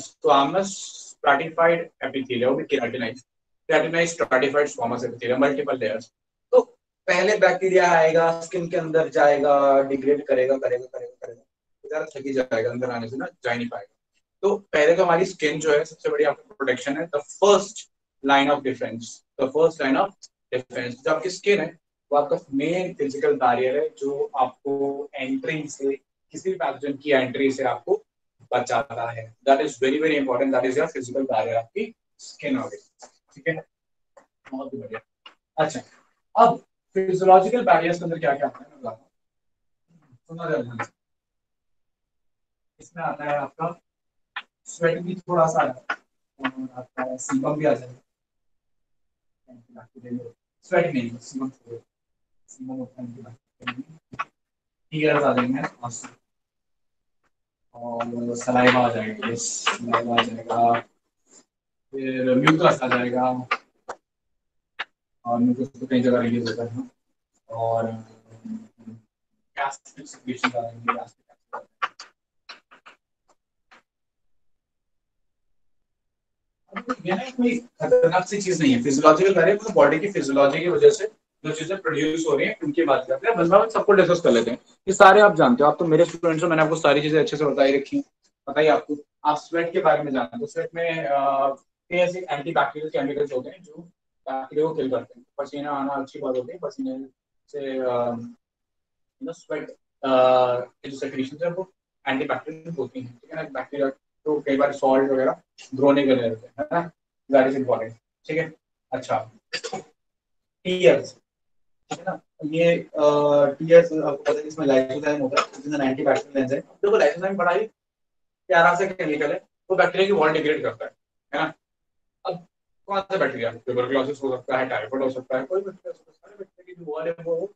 squamous stratified epithelium, वो भी keratinize, keratinize stratified squamous epithelium, multiple layers. तो पहले बैक्टीरिया आएगा, स्किन के अंदर जाएगा, डिग्रेड करेगा करेगा करेगा करेगा, बेचारा थक ही जाएगा, अंदर आने से ना जा नहीं पाएगा। तो पहले तो हमारी स्किन जो है सबसे बड़ी आपकी प्रोटेक्शन है, the first line of defence. The first line of defence जो आपकी स्किन है, वो आपका मेन फिजिकल बैरियर है, जो आपको एंट्री से, किसी भी पैथोजन की एंट्री से आपको बचाता है। That is very very important. That is your physical barrier, आपकी स्किन हो गई, ठीक है। बहुत ही बढ़िया। अच्छा, अब फिजियोलॉजिकल बैरियर्स के अंदर क्या क्या आता है मैं बताता हूँ, सुना जाए। इसमें आता है आपका स्वेट भी थोड़ा सा आता है, और आपका सीबम भी आ जाएगा। स्वेट नहीं, सीबम छोड़ो, सीबम होता है, टीयर्स आ जाएंगे आंसू, और सलाइवा आ जाएगा, यस सलाइवा आ जाएगा, फिर म्यूकस आ जाएगा, और म्यूकस तो कई जगह रिलीज होता है, और गैस्ट्रिक सिक्रीशंस आ जाएंगे, ये ना कोई खतरनाक सी चीज नहीं है। फिजियोलॉजिकल बैरियर मतलब बॉडी की फिजियोलॉजी की वजह से जो चीजें प्रोड्यूस हो रही हैं उनकी बात करते हैं। बस सबको डिस्कस कर लेते हैं, ये सारे आप जानते हो, आप तो मेरे स्टूडेंट्स हो, मैंने आपको सारी चीजें अच्छे से बताई रखी हैं। बताइए आपको, आप स्वेट के बारे में जानते हो। स्वेट में कई ऐसे एंटी बैक्टीरियल केमिकल्स होते हैं जो बैक्टीरिया को किल करते हैं। पसीना आना अच्छी बात होती है, पसीने से स्वेट की जो सेक्रेशन है वो एंटी बैक्टीरियल होती है, ठीक है ना। बैक्टीरिया तो कई बार सॉल्ट वगैरह ग्रो नहीं करने देते हैं, है ना। दैट इज इम्पोर्टेंट, ठीक है। अच्छा, टीयर्स, ठीक है ना। ये टीयर्स आपको पता है इसमें लाइसोजाइम होता है, जिसमें एंटी बैक्टीरियल एंजाइम। देखो लाइसोजाइम बड़ा ही प्यारा सा केमिकल है, वो बैक्टीरिया की वॉल डिग्रेड करता है ना। अब कौन सा बैक्टीरिया? ट्यूबरकुलोसिस हो सकता है, टाइफाइड हो सकता है, कोई बैक्टीरिया हो सकता है। सारे बैक्टीरिया की जो वॉल है वो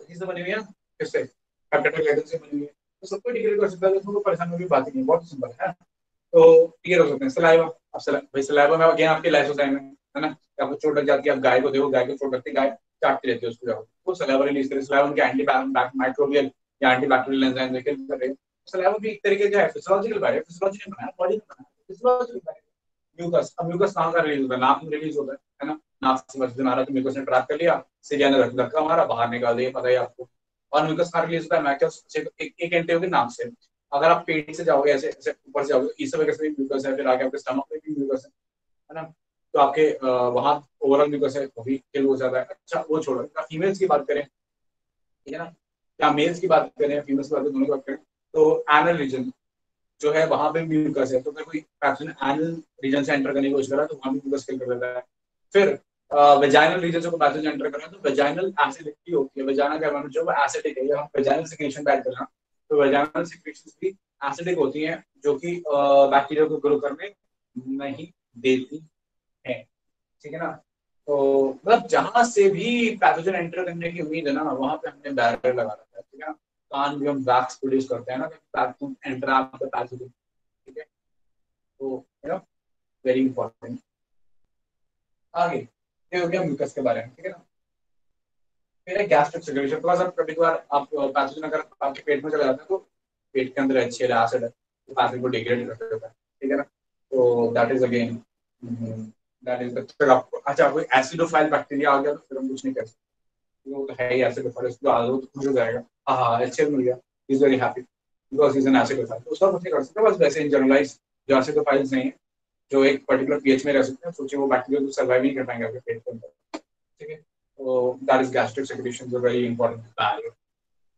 इससे बनी हुई है, किससे? पेप्टाइड ग्लाइकन से बनी हुई है, तो सबको डिग्रेड कर सकता है, तो परेशान होने की बात ही नहीं, बहुत सिंपल है। तो टीयर हो सकते हैं। सलाइवा, अब भाई सलाइवा में अगेन आपके लाइसोजाइम है ना। आपको चोट लग जाती है, आप गाय को देखो, गाय को चोट लगती है, गाय चाटती रहती है उसको, जाओ वो सलाइवा रिलीज करे। सलाइवा उनके एंटी माइक्रोबियल या एंटी बैक्टीरियल एंजाइम लेकर कर रहे हैं। सलाइवा भी एक तरीके का है फिजियोलॉजिकल बैरियर, फिजियोलॉजी ने बनाया, बॉडी ने बनाया, फिजियोलॉजिकल बैरियर। म्यूकस, अब म्यूकस कहाँ का रिलीज होता है? नाक में रिलीज होता है ना। नाक से मर्ज आ रहा, तो म्यूकस ने ट्रैप कर लिया, सीरिया ने धक्का मारा, बाहर निकाल दिया, पता है आपको। और म्यूकस कहाँ रिलीज होता है? मैकस से, एक एंट्री होगी नाक से। अगर आप पेट से जाओगे, ऐसे ऐसे ऊपर से जाओगे, इस वजह से भी म्यूकस है, फिर आगे आपके स्टमक में भी म्यूकस है ना। तो आपके वहां ओवरऑल म्यूकस है, वो भी किल हो जाता है। अच्छा, वो छोड़ो, फीमेल्स की बात करें, ठीक है ना, या मेल्स की बात करें, फीमेल्स की बात करें, दोनों की बात करें, तो एनल रीजन जो है वहां पे म्यूकस है। तो अगर कोई पैथोजन एनल रीजन से एंटर करने की कोशिश कर रहा है तो वहां भी म्यूकस किल कर देता है। फिर वेजाइनल रीजन से कोई पैथोजन एंटर कर रहा है तो वेजाइनल एसिडिटी होती है। वेजाइना का जो एसिडिक है, हम वेजाइनल सिक्रेशन पे ऐड कर रहे हैं, तो वेजाइनल सिक्रेशंस भी एसिडिक होती हैं, जो कि बैक्टीरिया को ग्रो करने नहीं देती है, ठीक है ना। तो मतलब जहां से भी पैथोजन एंटर करने की उम्मीद है ना, वहां पे हमने बैरियर लगा रखा है, ठीक है ना। कान भी हम वैक्स प्रोड्यूस करते हैं ना, पैथोजन एंटर आपका पैथोजन, ठीक है। तो वेरी इंपॉर्टेंट। आगे ये हो गया म्यूकस के बारे में, ठीक है ना। फिर है गैस्ट्रिक सिक्रेशन। थोड़ा सा कभी कभार आप पैथोजन अगर आपके पेट में चला जाता है तो पेट के अंदर HCl एसिड है, तो एसिड को डिग्रेड कर देता है, ठीक है ना। तो that is again, that is फिर आपको, अच्छा कोई एसिडोफाइल बैक्टीरिया आ गया तो फिर हम कुछ नहीं कर सकते, वो तो है ही एसिडोफाइल, उसको आ तो खुश हो जाएगा, हाँ HCl मिल गया, is very happy because is an acidophile, तो उसका कुछ नहीं कर सकते। बस वैसे इन जनरलाइज जो एसिडोफाइल्स नहीं है जो एक पर्टिकुलर पीएच में रह सकते हैं, सोचिए वो बैक्टीरिया तो सर्वाइव नहीं कर पाएंगे आपके पेट के अंदर, ठीक है। तो that is gastric secretion, a very important barrier.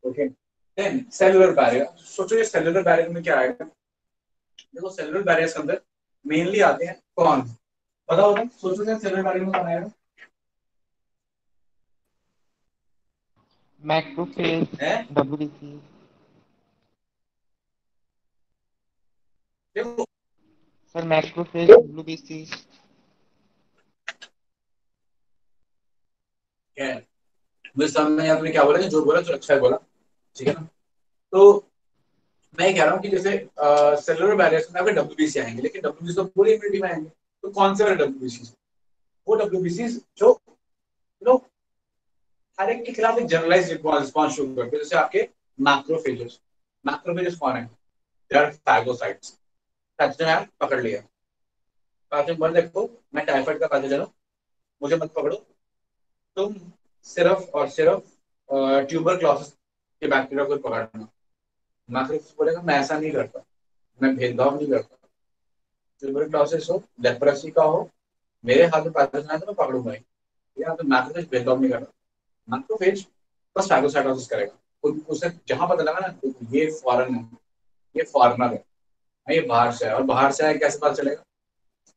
Okay, then cellular barrier. सोचो ये सेलुलर बैरियर में क्या आएगा। देखो सेलुलर बैरियर्स के अंदर मेनली आते हैं कौन, पता होगा, सोचो सेलुलर बैरियर में कौन आएगा मैक्रोफेज, है। डब्ल्यूबीसी। देखो सर मैक्रोफेज, डब्ल्यूबीसी। क्या है, मुझे समझ में आपने क्या बोला, जो बोला जो अच्छा है बोला, ठीक है ना। तो मैं ये कह रहा हूँ कि जैसे सेलुलर बैरियर्स में आपके डब्ल्यूबीसी आएंगे, लेकिन डब्ल्यूबीसी तो पूरी इम्यूनिटी में आएंगे। तो कौन से वाले डब्ल्यूबीसी, वो डब्ल्यूबीसी जो लोग हर एक के खिलाफ एक जनरलाइज रिस्पॉन्स शो करते हैं, जैसे आपके मैक्रोफेजेस। मैक्रोफेजेस कौन है, दे आर फैगोसाइट्स। पैथोजन है, पकड़ लिया, पैथोजन बोल देखो मैं टाइफाइड का पैथोजन हूँ, मुझे मत पकड़ो, तुम सिर्फ और सिर्फ ट्यूबरक्लोसिस के बैक्टीरिया को पकड़ना। मैक्रोफेज बोलेगा मैं ऐसा नहीं करता, मैं भेदभाव नहीं करता, ट्यूबरक्लोसिस हो, लेप्रोसी का हो, मेरे हाथ में पैथोजन है तो मैं पकड़ूंगा ही। या तो मैक्रोफेज भेदभाव नहीं करता, मैक्रोफेज बस फैगोसाइटोसिस करेगा। उसे जहां पता लगा ना ये फॉरेन है, ये फॉरेनर है, ये बाहर से है, और बाहर से आया कैसे पता चलेगा,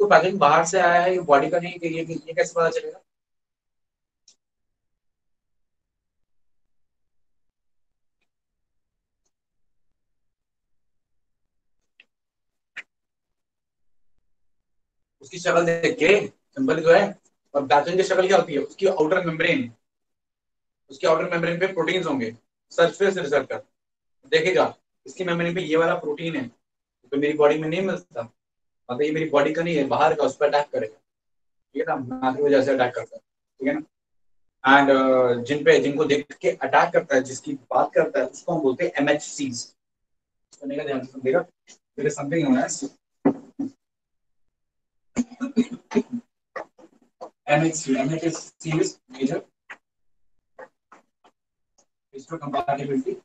तो पैथोजन बाहर से आया है, ये बॉडी का नहीं है, कि ये कैसे पता चलेगा। उसकी शक्ल देख के सिंपल जो है। और पैथोजन की शक्ल क्या होती है, उसकी आउटर मेम्ब्रेन, उसके आउटर मेम्ब्रेन पे प्रोटीन्स होंगे, सरफेस रिसेप्टर, देखेगा इसकी मेम्ब्रेन पे ये वाला प्रोटीन है, तो मेरी बॉडी में नहीं मिलता, मतलब ये मेरी बॉडी का नहीं है, बाहर का, उस पर अटैक करेगा, ठीक है ना, मैक्रो जैसे अटैक करता है, ठीक है ना। एंड जिनको देख के अटैक करता है, जिसकी बात करता है, उसको हम बोलते हैं एमएचसीज। सुनने का ध्यान से सुनिएगा, मेरे समथिंग होना है MHC. MHC is major histocompatibility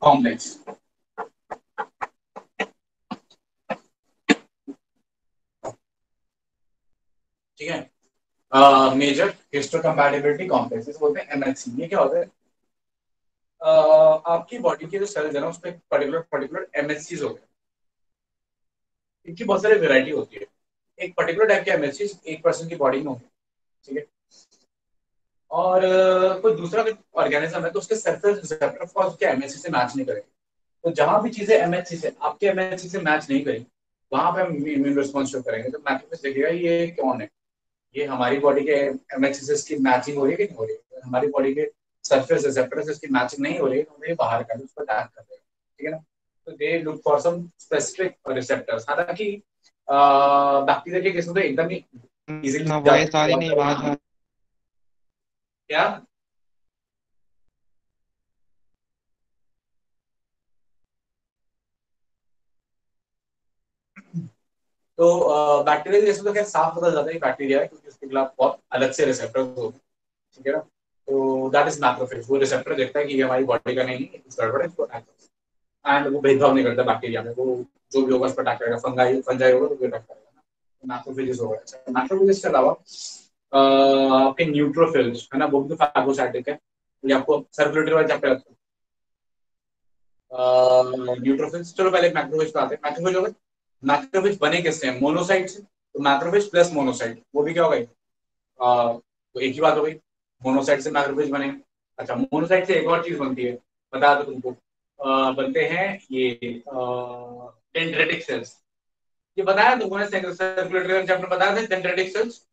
complex, ठीक है। मेजर हिस्टोकम्पैटिबिलिटी कॉम्प्लेक्स इसे बोलते हैं एमएचसी। ये क्या होता है, आपकी बॉडी के जो सेल्स है ना, उसमें पर्टिकुलर पर्टिकुलर एमएचसीज होते हैं। इनकी बहुत सारी वेरायटी होती है, एक पर्टिकुलर टाइप के एमएचसीज एक पर्सन की बॉडी में होते हैं, ठीक है। और कोई दूसरा ऑर्गेनिज्म है तो उसके सरफेस रिसेप्टर ऑफ कोर्स उसके एमएचसी से मैच नहीं करेंगे। तो जहां भी चीजें एमएचसी से आपके एमएचसी से मैच नहीं करेंगी, वहां पे हम इम्यून रिस्पॉन्स शो करेंगे। तो मैक्रोफेज देखिएगा ये कौन है, ये हमारी बॉडी के एमएचसी की मैचिंग हो रही है कि नहीं हो रही है, हमारी बॉडी के सरफेस रिसेप्टर से इसकी मैचिंग नहीं हो रही है, तो ये बाहर का उस पर अटैक कर देगा, ठीक है ना। तो they look for some specific receptors. हालांकि बैक्टीरिया के केस में तो एकदम ही इजीली ना जाते वॉइस आ रही नहीं, आवाज आ। क्या। तो बैक्टीरिया जैसे तो क्या साफ पता चलता है बैक्टीरिया है, क्योंकि उसके खिलाफ बहुत अलग से रिसेप्टर होते हैं, ठीक है ना। तो दैट इज मैक्रोफेज, वो रिसेप्टर देखता है कि ये हमारी बॉडी का नहीं है, कुछ गड़बड़ है, इसको अटैक करता है। एंड वो भेदभाव नहीं करता बैक्टीरिया में, वो जो भी होगा उस पर अटैक करेगा, फंगाई फंजाई होगा तो भी अटैक करेगा। मैक्रोफेजेस होगा। अच्छा, मैक्रोफेजेस के अलावा आपके न्यूट्रोफिल्स है ना, वो भी तो फैगोसाइटिक है, ये आपको सर्कुलेटरी वाला चैप्टर है। न्यूट्रोफिल्स, चलो पहले मैक्रोफेज पे आते हैं। मैक्रोफेज हो गए, मैक्रोफेज बने किससे, मोनोसाइट से। तो मैक्रोफेज प्लस मोनोसाइट, वो भी क्या हो गई, तो एक ही बात हो गई, मोनोसाइट से मैक्रोफेज बने। अच्छा, मोनोसाइट से एक और चीज बनती है, बता दो तुमको, बनते हैं ये डेंड्रेटिक सेल्स। ये बताया तुमको सर्कुलेटरी चैप्टर बताया था, डेंड्रेटिक सेल्स।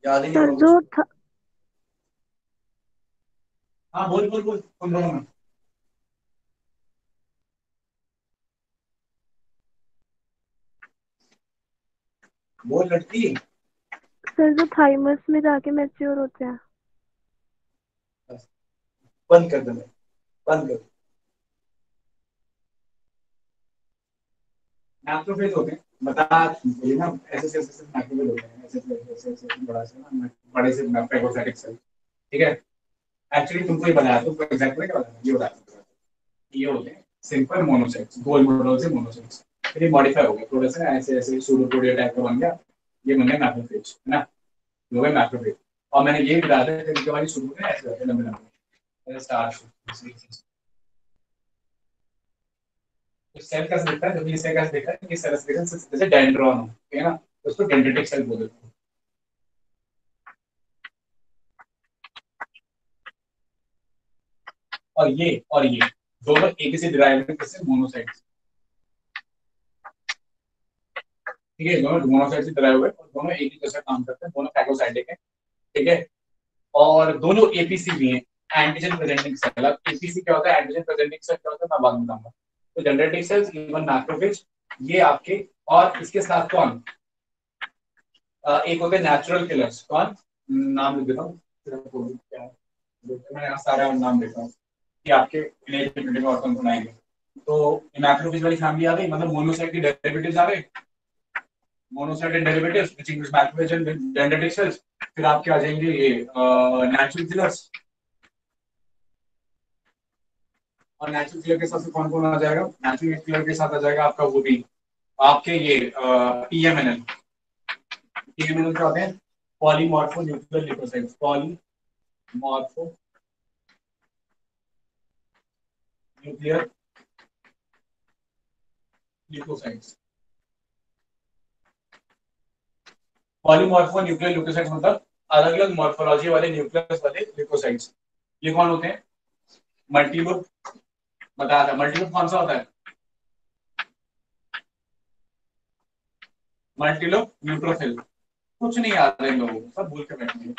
याद ही नहीं सर होगा जो कुछ। हाँ बोल बोल बोल, सुन रहा हूँ मैं। बोल लड़की। सर जो थाइमस में जाके मैच्योर होते हैं। बंद कर दे, बंद कर। मैक्रोफेज होते हैं, बता ये ना, ऐसे मैक्रोफेज होते हैं, ऐसे बड़ा से ना, बड़े से फेगोसाइटिक सेल, ठीक है। एक्चुअली तुमको ये बनाया, तुमको एग्जैक्टली क्या बताया, ये बताया, ये होते हैं सिंपल मोनोसाइट्स, गोल मॉडल से मोनोसाइट्स, फिर ये मॉडिफाई हो गया थोड़ा सा, ऐसे ऐसे सूडोपोडिया टाइप का बन गया, ये बन गया मैक्रोफेज, है ना, ये हो गया मैक्रोफेज। और मैंने ये भी बताया था कि हमारी शुरू में ऐसे होते हैं लंबे लंबे स्टार। सेल कैसे दिखता है, जब ये सेल कैसे दिखता है, ये सेल कैसे दिखता है, जैसे डेंड्रॉन हो, ठीक है ना, तो उसको डेंड्रिटिक सेल बोलते हैं। और ये दोनों एक ही से डिराइव हैं, किससे, मोनोसाइट्स, ठीक है, दोनों मोनोसाइट से डिराइव हुए और दोनों एक ही जैसा काम करते हैं, दोनों फैगोसाइटिक है, ठीक है। और दोनों एपीसी भी हैं, एंटीजन प्रेजेंटिंग सेल। अब एपीसी क्या होता है, एंटीजन प्रेजेंटिंग सेल क्या होता है, मैं बाद में बताऊंगा। तो डेंड्रिटिक सेल्स, इवन मैक्रोफेज, ये आपके, और इसके साथ कौन, एक होते हैं नेचुरल किलर्स, कौन, नाम लिख देता हूँ, मैं यहाँ सारा नाम देता हूँ कि आपके इनेट इम्यूनिटी में और कौन कौन आएंगे। तो मैक्रोफेज वाली फैमिली आ गई, मतलब मोनोसाइट की डेरिवेटिव्स आ गए, monocyte and derivatives which includes macrophage and dendritic cells. फिर आपके आ जाएंगे ये नेचुरल किलर्स, और नेचुरल किलर के साथ कौन कौन आ जाएगा, नेचुरल किलर के साथ आ जाएगा आपका वो भी, आपके ये पीएमएनएल। पीएमएनएल क्या होते हैं, polymorpho nuclear lipocytes, polymorpho nuclear lipocytes. Polymorpho nuclear lipocytes मतलब अलग अलग मॉर्फोलॉजी वाले न्यूक्लियस वाले लिपोसाइट्स। ये कौन होते हैं, मल्टीलोब, बताया था, मल्टीलोब कौन सा होता है, मल्टीलोब न्यूट्रोफिल। कुछ नहीं याद है इन लोगों को, सब भूल के बैठेंगे,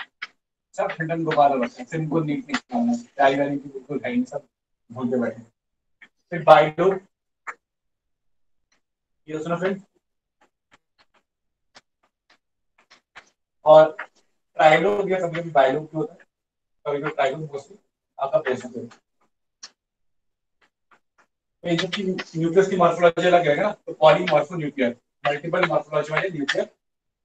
सब फिल्टन दोबारा रखते हैं, सिर्फ इनको नीट नहीं करना, तैयारी करने की बिल्कुल है नहीं, सब भूल के बैठे। फिर बाइलोब, इओसिनोफिल, और ट्राइलोब या कभी कभी बाइलोब भी होता है, कभी कभी ट्राइलोब मोस्टली आपका प्रेशर है। तो इन सबकी न्यूक्लियस की मॉर्फोलॉजी अलग है ना, तो पॉलीमॉर्फो न्यूक्लियर, मल्टीपल मॉर्फोलॉजी वाले न्यूक्लियर,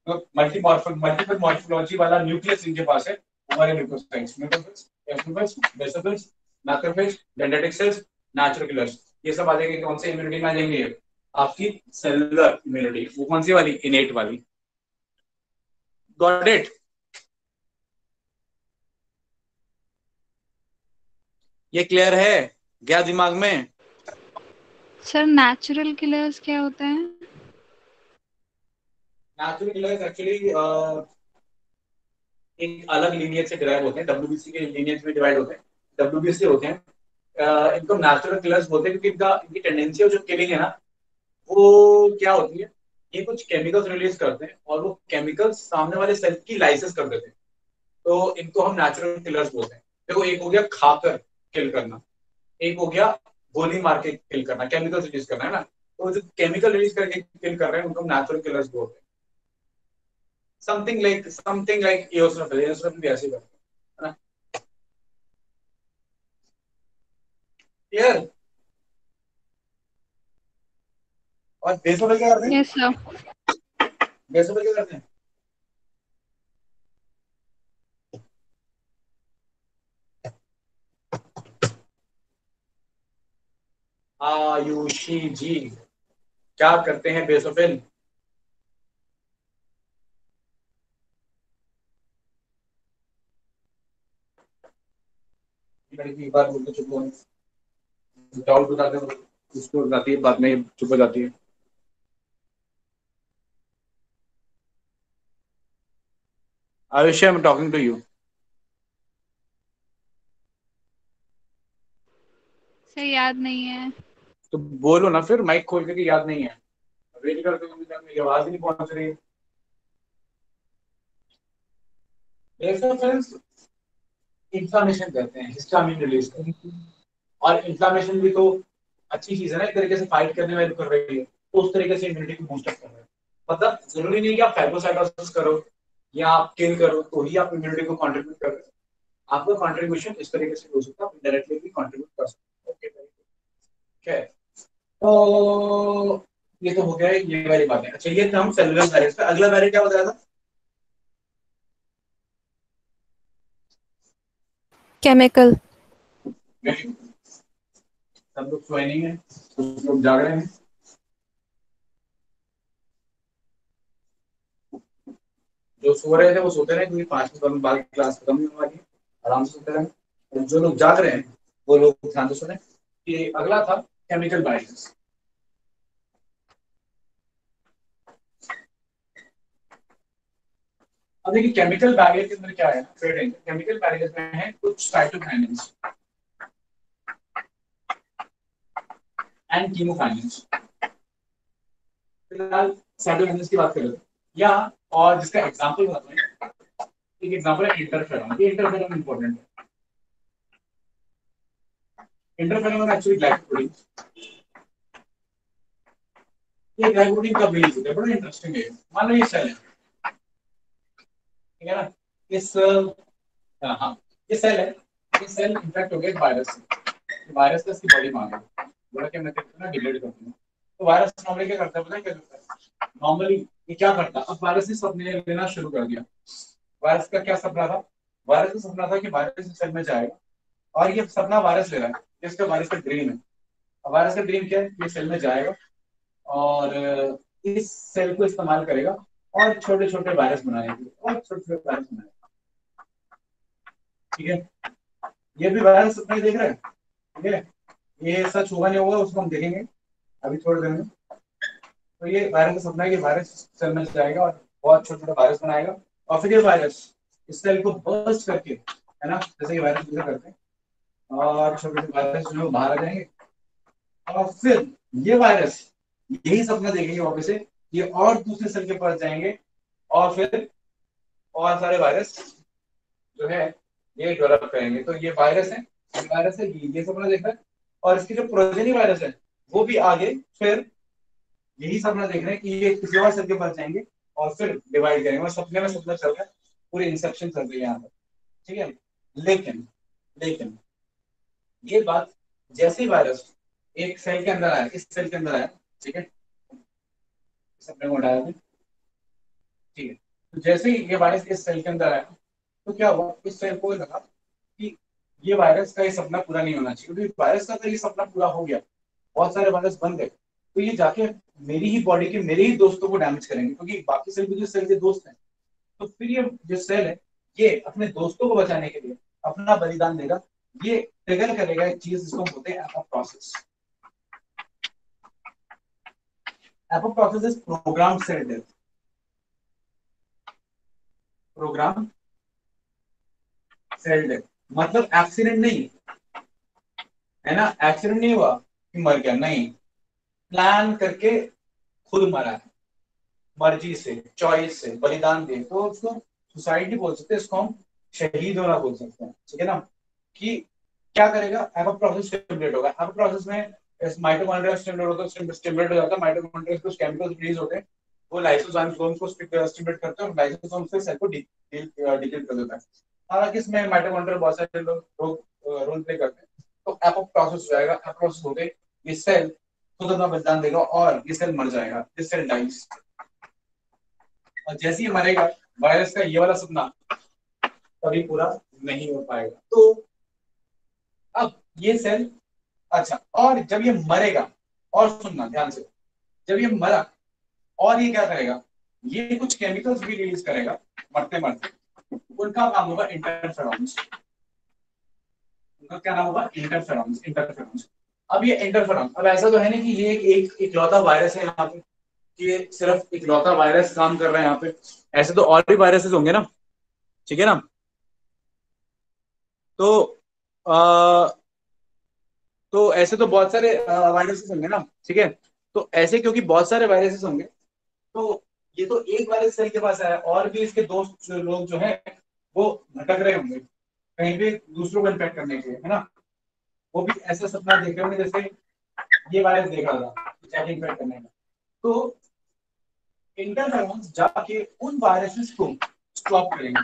तो मल्टीपल मॉर्फोलॉजी वाला न्यूक्लियस इनके पास है, हमारे leucocytes, neutrophils, eosinophils, basophils, macrophage, dendritic cells, natural killers. ये सब आ जाएंगे कौन से इम्यूनिटी में आ जाएंगे, आपकी सेलुलर इम्यूनिटी, वो कौन सी वाली, इनेट वाली। गॉट इट, ये क्लियर है, गया दिमाग में। सर नेचुरल किलर्स क्या होते हैं? नेचुरल किलर्स एक्चुअली एक अलग लीनियज से डिराइव होते हैं, डब्ल्यूबीसी के लीनियज में डिवाइड होते हैं, डब्ल्यूबीसी होते हैं, इनको नेचुरल किलर्स बोलते हैं, क्योंकि इनकी टेंडेंसी है जो किलिंग है ना, वो क्या होती है, ये कुछ केमिकल्स रिलीज करते हैं और वो केमिकल्स सामने वाले सेल की लाइसिस कर देते हैं, तो इनको हम नेचुरल किलर्स बोलते हैं। देखो, एक हो गया खाकर किल करना, एक हो गया गोली मार के किल करना, केमिकल रिलीज करना, है ना, तो जो केमिकल रिलीज करके किल कर रहे हैं उनको नेचुरल किलर्स बोलते हैं। समथिंग लाइक एओसिनोफिल भी ऐसे ही करते हैं, है ना, क्लियर। और बेसोफिल क्या करते हैं, यस सर। बेसोफिल क्या करते हैं, आयुषी जी क्या करते हैं बेसोफिल, एक बार बोलते चुप हो, डाउट बताते हो उसको जाती है, बाद में चुप हो जाती है। Ayushi, I am talking to you. Sir याद नहीं है। तो बोलो ना फिर, माइक खोल के कि याद नहीं है, वेट करते हो, मेरी आवाज ही नहीं पहुंच रही। बेसोफिल्स इन्फ्लामेशन करते हैं, हिस्टामिन रिलीज करते हैं, और इन्फ्लामेशन भी तो अच्छी चीज है ना, एक तरीके से फाइट करने में हेल्प कर रही है, तो उस तरीके से इम्यूनिटी को बूस्ट अप कर रहा है। मतलब जरूरी नहीं कि आप फाइब्रोसाइटोसिस करो या आप किल करो तो ही आप इम्यूनिटी को कंट्रीब्यूट कर रहे हो, आपका कंट्रीब्यूशन इस तरीके से हो सकता है, आप डायरेक्टली भी कंट्रीब्यूट कर सकते हो। ओके, ठीक है। तो ये तो हो गया है, ये वाली बात है। अच्छा ये था हम सेलुलर बैरियर्स पे। अगला बैरियर क्या बताया था? केमिकल। सब लोग सोए नहीं है, कुछ लोग जाग रहे हैं। जो सो रहे थे वो सोते रहे, क्योंकि 5 मिनट बाद क्लास खत्म होने वाली है, आराम से सोते रहे। और जो लोग जाग रहे हैं वो लोग ध्यान से सुने कि अगला था केमिकल बैरियर्स। अब देखिए केमिकल बैरियर के अंदर क्या है, केमिकल बैरियर में है कुछ साइटोकाइनेस एंड कीमोकाइनेस। फिलहाल साइटोकाइनेस की बात करें या, और जिसका एग्जांपल बताता हूं, एक एग्जांपल है इंटरफेरॉन। ये इंटरफेरॉन इंपॉर्टेंट है। इंटरफेरॉन एक्चुअली ग्लाइकोप्रोटीन, ये ग्लाइकोप्रोटीन कब रिलीज होता है, बड़ा इंटरेस्टिंग है। मान लो ये सेल है, ठीक है ना, इस हाँ ये सेल है, ये सेल इन्फेक्ट हो गया वायरस से, वायरस का इसकी बॉडी मांग है, बोला कि मैं ना डिग्रेड कर दूंगा। तो वायरस नॉर्मली क्या करता है, पता है क्या करता है? नॉर्मली ये क्या करता है, अब वायरस ने सपने लेना शुरू कर दिया। वायरस का क्या सपना था? वायरस का सपना था कि वायरस इस सेल में जाएगा, और ये सपना वायरस ले रहा है, इसका वायरस का ड्रीम है। अब वायरस का ड्रीम क्या है? ये सेल में जाएगा और इस सेल को इस्तेमाल करेगा और छोटे छोटे वायरस बनाने के लिए, और छोटे छोटे वायरस बनाएगा, ठीक है। ये भी वायरस सपना देख रहे हैं, ठीक है। ये सच होगा नहीं होगा उसको हम देखेंगे अभी थोड़ी देर में। तो ये वायरस का सपना है कि वायरस सेल में जाएगा और बहुत छोटे छोटे वायरस बनाएगा, और फिर ये वायरस इस सेल को बर्स्ट करके, है ना, जैसे कि वायरस जैसे करते हैं, और छोटे छोटे वायरस जो है वो बाहर आ जाएंगे, और फिर ये वायरस यही सपना देखेंगे वापस से, ये और दूसरे सेल के पास जाएंगे, और फिर और सारे वायरस जो है ये डेवलप करेंगे। तो ये वायरस है, ये सपना देख रहा है, और इसके जो प्रोजेनी वायरस है वो भी आगे फिर यही सपना देख रहे हैं कि ये किसी और सेल के पास जाएंगे और फिर डिवाइड करेंगे, और सपने में सपना चल रहा है, पूरी इंसेप्शन चल रही है यहाँ पर, ठीक है। लेकिन लेकिन ये बात, जैसे ही वायरस एक सेल के अंदर आया, इस सेल के अंदर आया, ठीक है, सपने को हटाया था, ठीक है। तो जैसे ही ये वायरस इस सेल के अंदर आया, तो क्या हुआ, इस सेल को लगा कि ये वायरस का ये सपना पूरा नहीं होना चाहिए, क्योंकि वायरस का अगर ये सपना पूरा हो गया, बहुत सारे वायरस बन गए, तो ये जाके मेरी ही बॉडी के मेरे ही दोस्तों को डैमेज करेंगे, क्योंकि बाकी सेल भी जो सेल के दोस्त हैं। तो फिर ये जो सेल है ये अपने दोस्तों को बचाने के लिए अपना बलिदान देगा। ये ट्रिगर करेगा एक चीज जिसको हम बोलते हैं apoptosis. Apoptosis is program cell death. Program cell death मतलब एक्सीडेंट नहीं है ना, एक्सीडेंट नहीं हुआ कि मर गया, नहीं, प्लान करके खुद मरा है, मर्जी से, चॉइस से, बलिदान दे, तो उसको सुसाइड नहीं बोल सकते, इसको हम शहीद होना बोल सकते हैं, ठीक है ना। कि क्या करेगा, एपोप्टोसिस स्टिमुलेट होगा। एपोप्टोसिस में माइटोकॉन्ड्रिया स्टिमुलेट होता है, स्टिमुलेट हो जाता है, माइटोकॉन्ड्रिया से कुछ केमिकल्स रिलीज होते हैं, वो लाइसोसोम्स को स्टिमुलेट करते हैं, और लाइसोसोम से सेल को डिग्रेड कर देता है। हालांकि इसमें माइटोकॉन्ड्रिया बहुत सारे लोग रोल प्ले करते हैं। तो एपोप्टोसिस हो जाएगा, एपोप्टोसिस हो गई, ये सेल खुद अपना बलिदान देगा और ये सेल मर जाएगा, दिस सेल डाइज। और जैसे ही मरेगा, वायरस का ये वाला सपना कभी पूरा नहीं हो पाएगा। तो अब ये सेल, अच्छा, और जब ये मरेगा, और सुनना ध्यान से, जब ये मरा, और ये क्या करेगा, ये कुछ केमिकल्स भी रिलीज करेगा मरते मरते, उनका नाम होगा इंटरफेरॉन्स। उनका क्या नाम होगा, इंटरफेरॉन्स, इंटरफेरॉन्स। अब ये इंटरफेरॉन, अब ऐसा तो है नहीं कि ये एक इकलौता वायरस है यहाँ पे, कि ये सिर्फ इकलौता वायरस काम कर रहा है यहाँ पे, ऐसे तो और भी वायरसेस होंगे ना, ठीक है ना। तो आ, तो ऐसे तो बहुत सारे वायरसेस होंगे ना, ठीक है। तो ऐसे क्योंकि बहुत सारे वायरसेस होंगे, तो ये तो एक वायरस सेल के पास आया, और भी इसके दोस्त लोग जो है वो भटक रहे होंगे कहीं भी दूसरों को इन्फेक्ट करने के लिए, है ना। वो भी ऐसा सपना देख रहे होंगे जैसे ये वायरस देख रहा था जाके इन्फेक्ट करने का। तो इंटरफेरॉन्स जाके उन वायरसेस को स्टॉप करेंगे,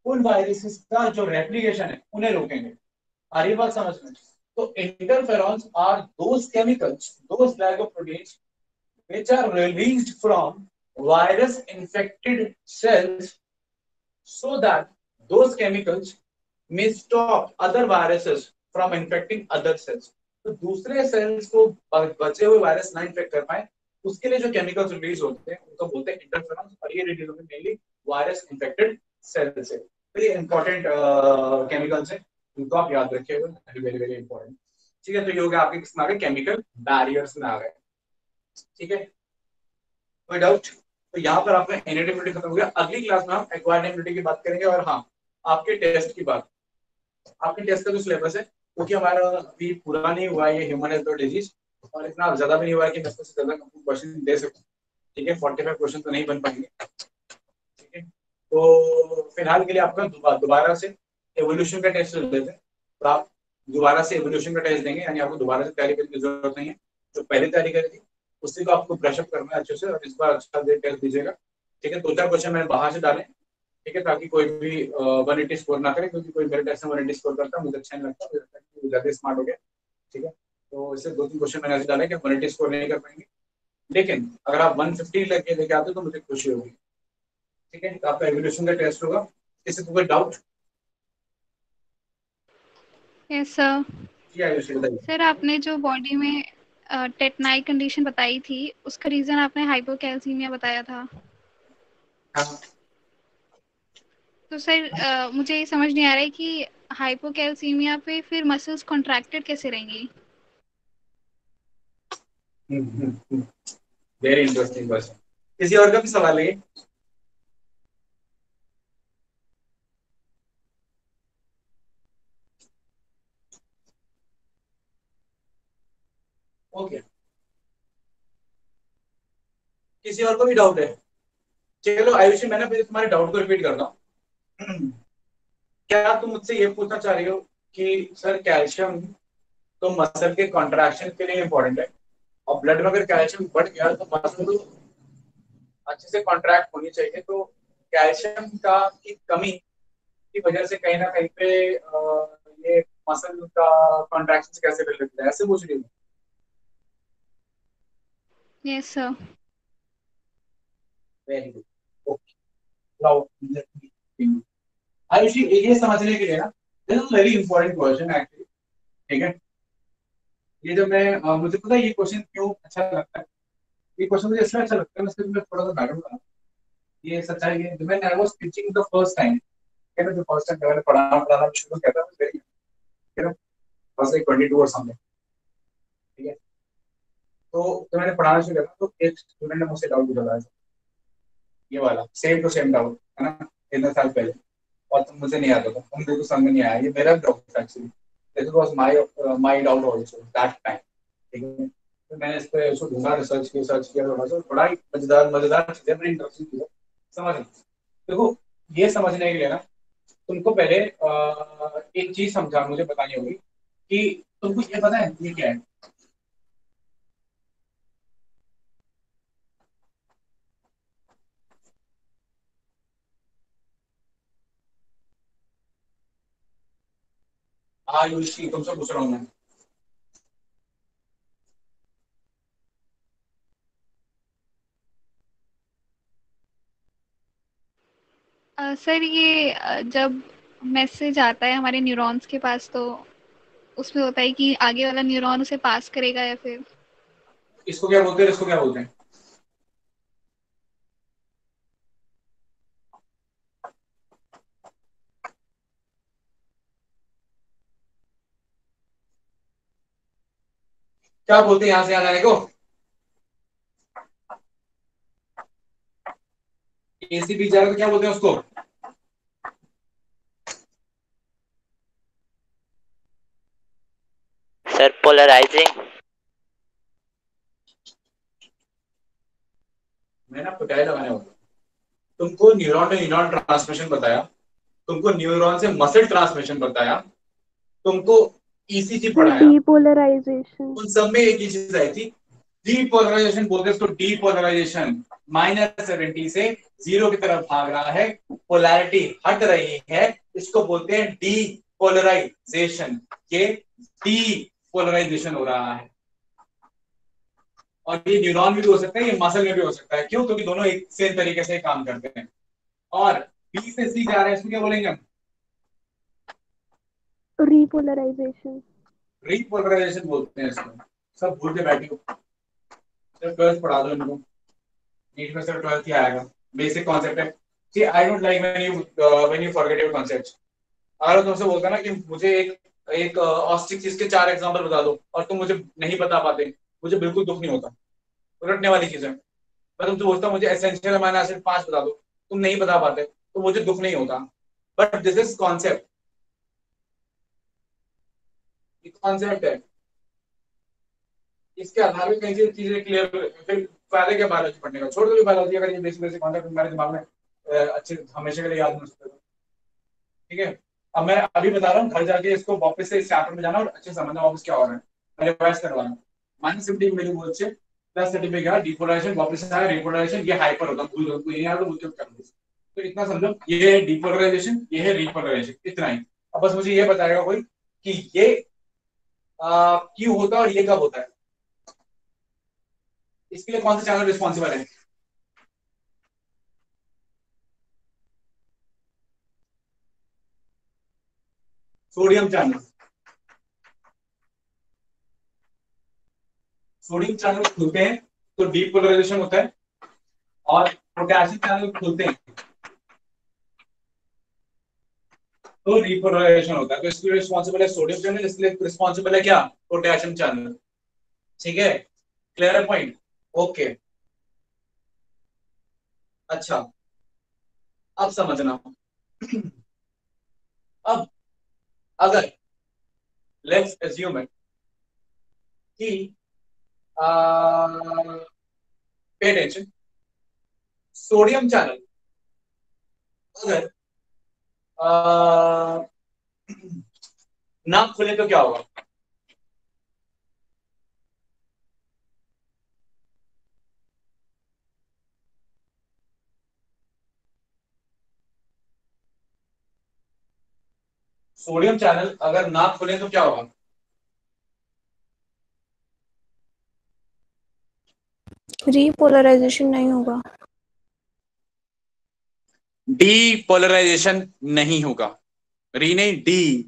उन वायरसेस का जो रेप्लिकेशन है उन्हें रोकेंगे। आ रही बात समझ में? तो interferons are those chemicals, those glycoproteins which are released from virus infected cells so that those chemicals may stop other viruses from infecting other cells. तो दूसरे सेल्स को बचे हुए वायरस ना इन्फेक्ट कर पाए उसके लिए जो केमिकल्स रिलीज होते हैं उनको बोलते हैं इंटरफेरॉन्स, और ये रिलीज होते हैं मेनली वायरस इन्फेक्टेड सेल से। तो ये इंपॉर्टेंट केमिकल्स हैं, इनको आप याद रखिएगा, वेरी वेरी इंपॉर्टेंट। ठीक है, तो ये हो गया आपके किसमें आ गए, केमिकल बैरियर्स में आ गए। ठीक है, कोई डाउट? तो यहाँ पर आपका इनेट इम्यूनिटी खत्म हो गया। अगली क्लास में हम एक्वायर्ड इम्यूनिटी की बात करेंगे, और हाँ आपके टेस्ट की बात, आपके टेस्ट का जो सिलेबस है, क्योंकि हमारा अभी पूरा नहीं हुआ है ये ह्यूमन हेल्थ और डिजीज, और इतना ज्यादा भी नहीं हुआ है कि मैं इससे ज्यादा क्वेश्चन दे सकूं। ठीक है, 45 क्वेश्चन तो नहीं बन पाएंगे। ठीक है, तो फिलहाल के लिए आपका दोबारा से एवोल्यूशन का टेस्ट लेते हैं, तो आप दोबारा से एवोल्यूशन का टेस्ट देंगे, यानी आपको दोबारा से तैयारी करने की जरूरत नहीं है। जो पहले तैयारी करी थी उसी को आपको ब्रशअप करना है अच्छे से, और इस बार अच्छा टेस्ट दीजिएगा। ठीक है, 2-4 क्वेश्चन मैंने बाहर से डाले, ठीक है, ताकि कोई भी 180 स्कोर ना करे, क्योंकि कोई मेरे टेस्ट में 180 स्कोर करता है मुझे अच्छा नहीं लगता, मुझे लगता है कि ज्यादा स्मार्ट हो गया। ठीक है, तो इससे 2-3 क्वेश्चन मैंने ऐसे डाले कि 180 स्कोर नहीं कर पाएंगे, लेकिन अगर आप 150 लेके आते हो तो मुझे खुशी होगी। ठीक है, तो आपका एवोल्यूशन का टेस्ट होगा। इससे कोई डाउट? Yes sir. बताइए सर आपने जो बॉडी में टेटनाई कंडीशन बताई थी उसका रीजन आपने हाइपोकैल्सीमिया बताया था। हाँ। तो सर मुझे ये समझ नहीं आ रहा है कि हाइपोकैल्सीमिया पे फिर मसल्स कॉन्ट्रैक्टेड कैसे रहेंगी? Very interesting question. किसी और का भी सवाल है? ओके, किसी और को भी डाउट है? चलो आयुषी, मैंने फिर तुम्हारे डाउट को रिपीट करता हूँ। क्या तुम मुझसे ये पूछना चाह रही हो कि सर कैल्शियम तो मसल के कॉन्ट्रैक्शन के लिए इंपॉर्टेंट है, और ब्लड में अगर कैल्शियम बढ़ गया तो मसल अच्छे से कॉन्ट्रैक्ट होनी चाहिए, तो कैल्शियम का की कमी की वजह से कहीं ना कहीं पे ये मसल का कॉन्ट्रैक्शन कैसे रिलेटेड है, ऐसे पूछ रही हूँ? Yes sir. Very good, okay. Ayushi, ये समझने के लिए ना, this is very important question actually. ठीक है, ये जो मैं मुझे पता है ये क्वेश्चन क्यों अच्छा लगता है, ये क्वेश्चन मुझे इसलिए अच्छा लगता है, मैं इसके लिए थोड़ा सा बैकग्राउंड बता। ये सच्चाई है, जब मैं was teaching the first time, कहते जो फर्स्ट टाइम मैंने पढ़ाना शुरू किया था, very you know was like 22 और समथिंग। ठीक है, तो जब मैंने पढ़ाना शुरू किया था तो एक स्टूडेंट ने मुझसे डाउट पूछा था, ये वाला सेम टू सेम डाउट, है ना, इतने साल पहले, और तुम मुझे नहीं आता था, तुम देखो समझ नहीं आया, ये मेरा डाउट था actually, this was my doubt also that time. ठीक है, तो मैंने इस पे उसको ढूंढा, रिसर्च किया थोड़ा सा, बड़ा ही मजेदार चीजें, बड़ी इंटरेस्टिंग चीजें समझ। देखो, ये समझने के लिए ना तुमको पहले एक चीज समझा मुझे बतानी होगी कि तुमको ये पता है ये क्या है? आयुषी, तुमसे पूछ रहा हूँ मैं। सर ये जब मैसेज आता है हमारे न्यूरॉन्स के पास तो उसमें होता है कि आगे वाला न्यूरॉन उसे पास करेगा या फिर इसको क्या बोलते हैं, इसको क्या बोलते हैं? क्या बोलते हैं यहाँ से यहाँ जाने को? एसीबी जा रहा तो क्या बोलते हैं उसको? Sir polarising. मैं ना पिटाई लगाने वाला, तुमको न्यूरॉन से न्यूरॉन ट्रांसमिशन बताया, तुमको न्यूरॉन से मसल ट्रांसमिशन बताया, तुमको ईसीजी पढ़ाया, डीपोलराइजेशन। उन सब में एक ही चीज आई थी, डीपोलराइजेशन बोलते हैं इसको। डीपोलराइजेशन -70 से 0 की तरफ भाग रहा है, पोलैरिटी हट रही है, इसको बोलते हैं डीपोलराइजेशन। ये डीपोलराइजेशन हो रहा है। और ये न्यूरॉन में भी हो सकता है, ये मसल में भी हो सकता है। क्यों? क्योंकि दोनों एक सेम तरीके से काम करते हैं। और बी से सी जा रहे हैं, इसको क्या बोलेंगे हम? रिपोलराइजेशन। रिपोलराइजेशन बोलते हैं इसको। सब भूल के बैठे हो, सिर्फ 12th पढ़ा दो इनको, नीट में सिर्फ 12th ही आएगा। बेसिक कॉन्सेप्ट है। See I don't like when you forget your concepts. अगर तुमसे बोलता ना कि मुझे एक ऑस्टिक चीज के 4 एग्जांपल बता दो और तुम मुझे नहीं बता पाते, मुझे बिल्कुल दुख नहीं होता। रटने वाली चीज है। मैं तुमसे बोलता हूँ मुझे एसेंशियल अमीनो एसिड 5 बता दो, तुम नहीं बता पाते तो मुझे दुख नहीं होता। But this is concept, concept है। इसके आधार पे कई चीजें क्लियर, फिर फायदे क्या बायोलॉजी पढ़ने का? छोड़ दो बायोलॉजी, अगर ये बेसिक बेसिक कॉन्सेप्ट तुम्हारे दिमाग में अच्छे हमेशा के लिए याद नहीं सकते। ठीक है, अब मैं अभी बता रहा हूँ, घर जाके इसको वापस से इस चैप्टर में जाना और अच्छे समझना वापस क्या हो रहा है, मैं रिवाइज करवाना। -50 मिलीमोल से +30 पे गया, डिपोलराइजेशन वापस आया, रिपोलराइजेशन, ये हाइपर होता है, भूल दो, ये याद भूल के कर दो। तो इतना समझो, ये है डिपोलराइजेशन, ये है रिपोलराइजेशन, इतना ही। अब बस मुझे ये बताएगा कोई कि ये क्यों होता है और ये कब होता है। इसके लिए कौन सा चैनल रिस्पॉन्सिबल है? Sodium channel. सोडियम चैनल खुलते हैं तो डीपोलराइजेशन होता है, और पोटेशियम चैनल खुलते हैं तो रिपोलराइजेशन होता है। तो इसके लिए रिस्पॉन्सिबल है सोडियम चैनल, इसके लिए रिस्पॉन्सिबल है क्या? Potassium channel. ठीक है, क्लियर है पॉइंट? ओके, अच्छा, अब समझना। अब अगर लेट्स एज्यूम है कि पे अटेंशन, सोडियम चैनल अगर ना खुले तो क्या होगा? सोडियम चैनल अगर ना खुले तो क्या होगा? रिपोलराइजेशन नहीं होगा। डीपोलराइजेशन नहीं होगा। री नहीं, डी,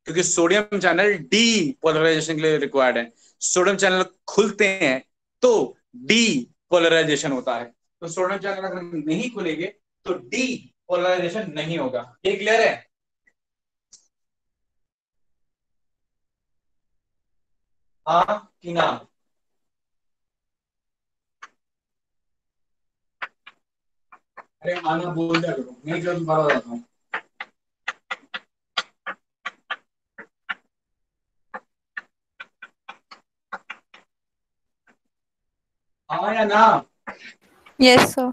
क्योंकि सोडियम चैनल डी पोलराइजेशन के लिए रिक्वायर्ड है। सोडियम चैनल खुलते हैं तो डी पोलराइजेशन होता है। तो सोडियम चैनल अगर नहीं खुलेंगे तो डी पोलराइजेशन नहीं होगा। ये क्लियर है? हाँ कि ना? अरे आना बोल दिया करो, नहीं जो दोबारा बताता हूँ। हाँ या ना? Yes sir.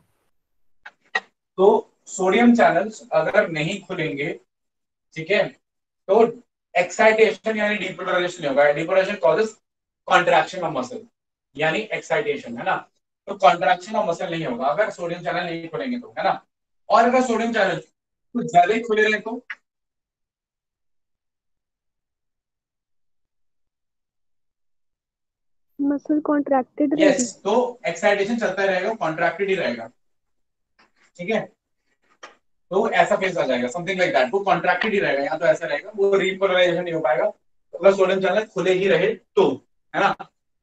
तो सोडियम चैनल्स अगर नहीं खुलेंगे, ठीक है, तो एक्साइटेशन यानी डीपोलराइजेशन होगा। Depolarisation causes contraction of muscle, यानी एक्साइटेशन, है ना? तो कॉन्ट्रैक्शन ऑफ मसल नहीं होगा अगर सोडियम चैनल नहीं खुलेंगे तो, है ना? और अगर सोडियम चैनल कुछ ज्यादा ही खुले रहे तो मसल कॉन्ट्रैक्टेड यस, रहेगी। तो एक्साइटेशन चलता रहेगा, कॉन्ट्रैक्टेड ही रहेगा। ठीक है, तो ऐसा फेज आ जाएगा, समथिंग लाइक दैट। वो कॉन्ट्रैक्टेड ही रहेगा, या तो ऐसा रहेगा, वो रिपोलराइजेशन नहीं हो पाएगा अगर सोडियम चैनल खुले ही रहे तो, है ना?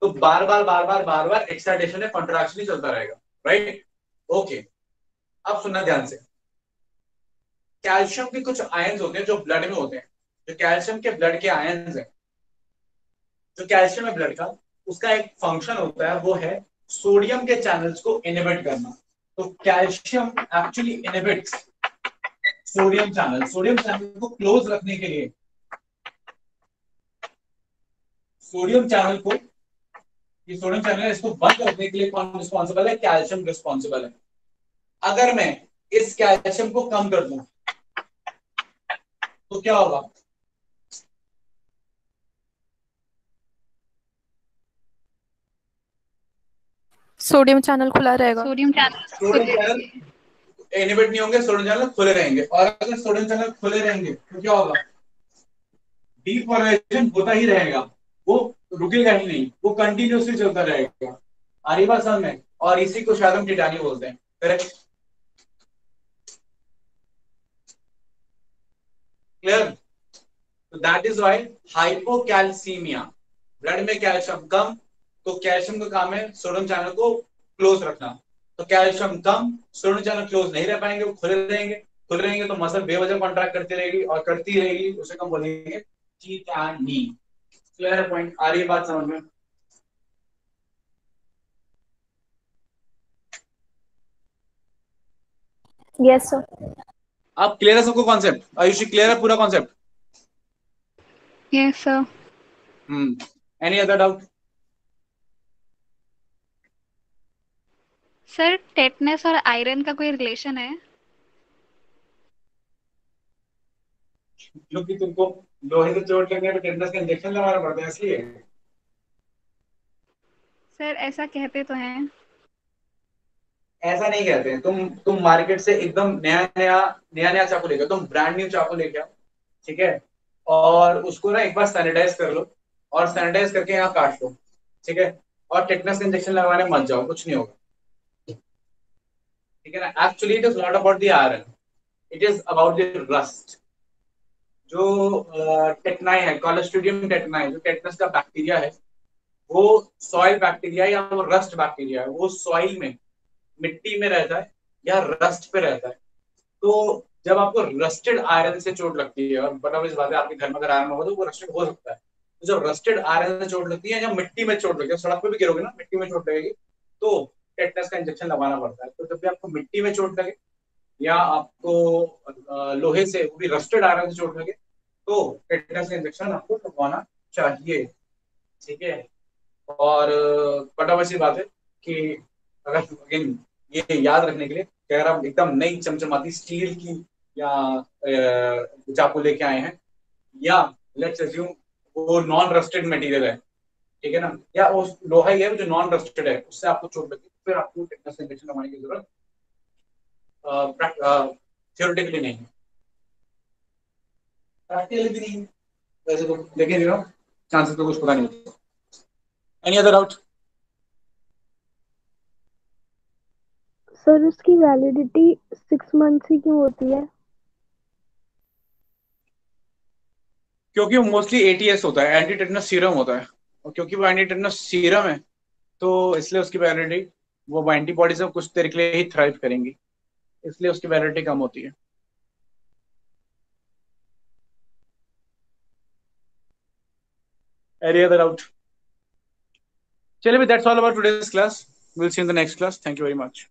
तो बार बार बार बार बार बार एक्साइटेशन है, कॉन्ट्रैक्शन ही चलता रहेगा। Right, okay. अब सुनना ध्यान से, कैल्शियम के कुछ आयंस होते हैं जो ब्लड में होते हैं। जो कैल्शियम के ब्लड के आयंस हैं, जो कैल्शियम है ब्लड का, उसका एक फंक्शन होता है, वो है सोडियम के चैनल्स को इनहिबिट करना। तो calcium actually inhibits sodium channel को क्लोज रखने के लिए, सोडियम चैनल को, ये सोडियम चैनल है, इसको बंद करने के लिए कौन रिस्पॉन्सिबल है? कैल्शियम रिस्पॉन्सिबल है। अगर मैं इस कैल्शियम को कम कर दूं तो क्या होगा? सोडियम चैनल खुला रहेगा। Sodium channel sodium channel inhibit नहीं होंगे, सोडियम चैनल खुले रहेंगे। और अगर सोडियम चैनल खुले रहेंगे तो क्या होगा? डीपोलराइजेशन होता ही रहेगा, वो रुकेगा ही नहीं, वो कंटिन्यूसली चलता रहेगा। आ रही बात समझ में? और इसी को शायद हम टिटानी बोलते हैं, करेक्ट? क्लियर? तो that is why hypocalcaemia, blood में कैल्शियम कम, तो कैल्शियम का काम है सोडियम चैनल को क्लोज रखना। तो कैल्शियम कम, सोडियम चैनल क्लोज नहीं रह पाएंगे, वो खुले रहेंगे। खुले रहेंगे तो मसल बेवजह कॉन्ट्रैक्ट करती रहेगी और करती रहेगी, उसे हम बोलेंगे टिटानी। Clear point? आ रही है बात समझ में? Yes sir. आप क्लियर है सबको कॉन्सेप्ट? आयुषी क्लियर है पूरा concept? Yes sir. Any other doubt? Sir tetanus और आयरन का कोई रिलेशन है? क्योंकि तुमको लोहे से चोट लगने पे टेटनस का इंजेक्शन लगाना पड़ता है इसलिए। सर ऐसा कहते तो हैं। ऐसा नहीं कहते हैं। तुम मार्केट से एकदम नया नया चाकू लेके आओ, तुम ब्रांड न्यू चाकू लेके आओ, ठीक है? और उसको ना एक बार सैनिटाइज कर लो, और सैनिटाइज करके यहाँ काट लो, ठीक है? और टेटनस का इंजेक्शन लगवाने मत जाओ, कुछ नहीं होगा, ठीक है ना? Actually it is not about the iron, it is about the rust. जो टेटनाई है, कॉलोस्ट्रिडियम टेटनाई, जो टेटनस का बैक्टीरिया है, वो सॉइल बैक्टीरिया या वो रस्ट बैक्टीरिया है, वो सॉइल में, मिट्टी में रहता है या रस्ट पे रहता है। तो जब आपको रस्टेड आयरन से चोट लगती है, और बता इस बात है, आपके घर में अगर आयरन होगा तो वो रस्टेड हो सकता है। तो जब रस्टेड आयरन से चोट लगती है या मिट्टी में चोट लगती है, सड़क पे भी गिरोगे ना, मिट्टी में चोट लगेगी, तो टेटनस का इंजेक्शन लगाना पड़ता है। तो जब भी आपको मिट्टी में चोट लगे या आपको लोहे से, वो भी रस्टेड आयरन से चोट लगे, तो टेटनस का इंजेक्शन आपको लगवाना चाहिए, ठीक है? और बटा सी बात है कि अगर again, ये याद रखने के लिए कि अगर आप एकदम नई चमचमाती स्टील की या चाकू लेके आए हैं, या लेट्स अज्यूम वो नॉन रस्टेड मटेरियल है, ठीक है ना, या वो लोहा ही है जो नॉन रस्टेड है, उससे आपको चोट लगी, फिर आपको टेटनस इंजेक्शन लगाने की जरूरत थियोरेटिकली नहीं है, प्रैक्टिकली भी नहीं है वैसे तो, लेकिन चांसेस तो कुछ पता नहीं होता। Any other doubt? सर उसकी वैलिडिटी 6 मंथ्स ही क्यों होती है? क्योंकि वो मोस्टली एटीएस होता है, एंटी टेटनस सीरम होता है, और क्योंकि वो एंटी टेटनस सीरम है, तो इसलिए उसकी वैलिडिटी, वो एंटीबॉडी से कुछ देर के लिए ही थ्राइव करेंगी, इसलिए उसकी वैलिडिटी कम होती है। Any other doubt? चलिए, that's all about today's class, will see in the next class, thank you very much.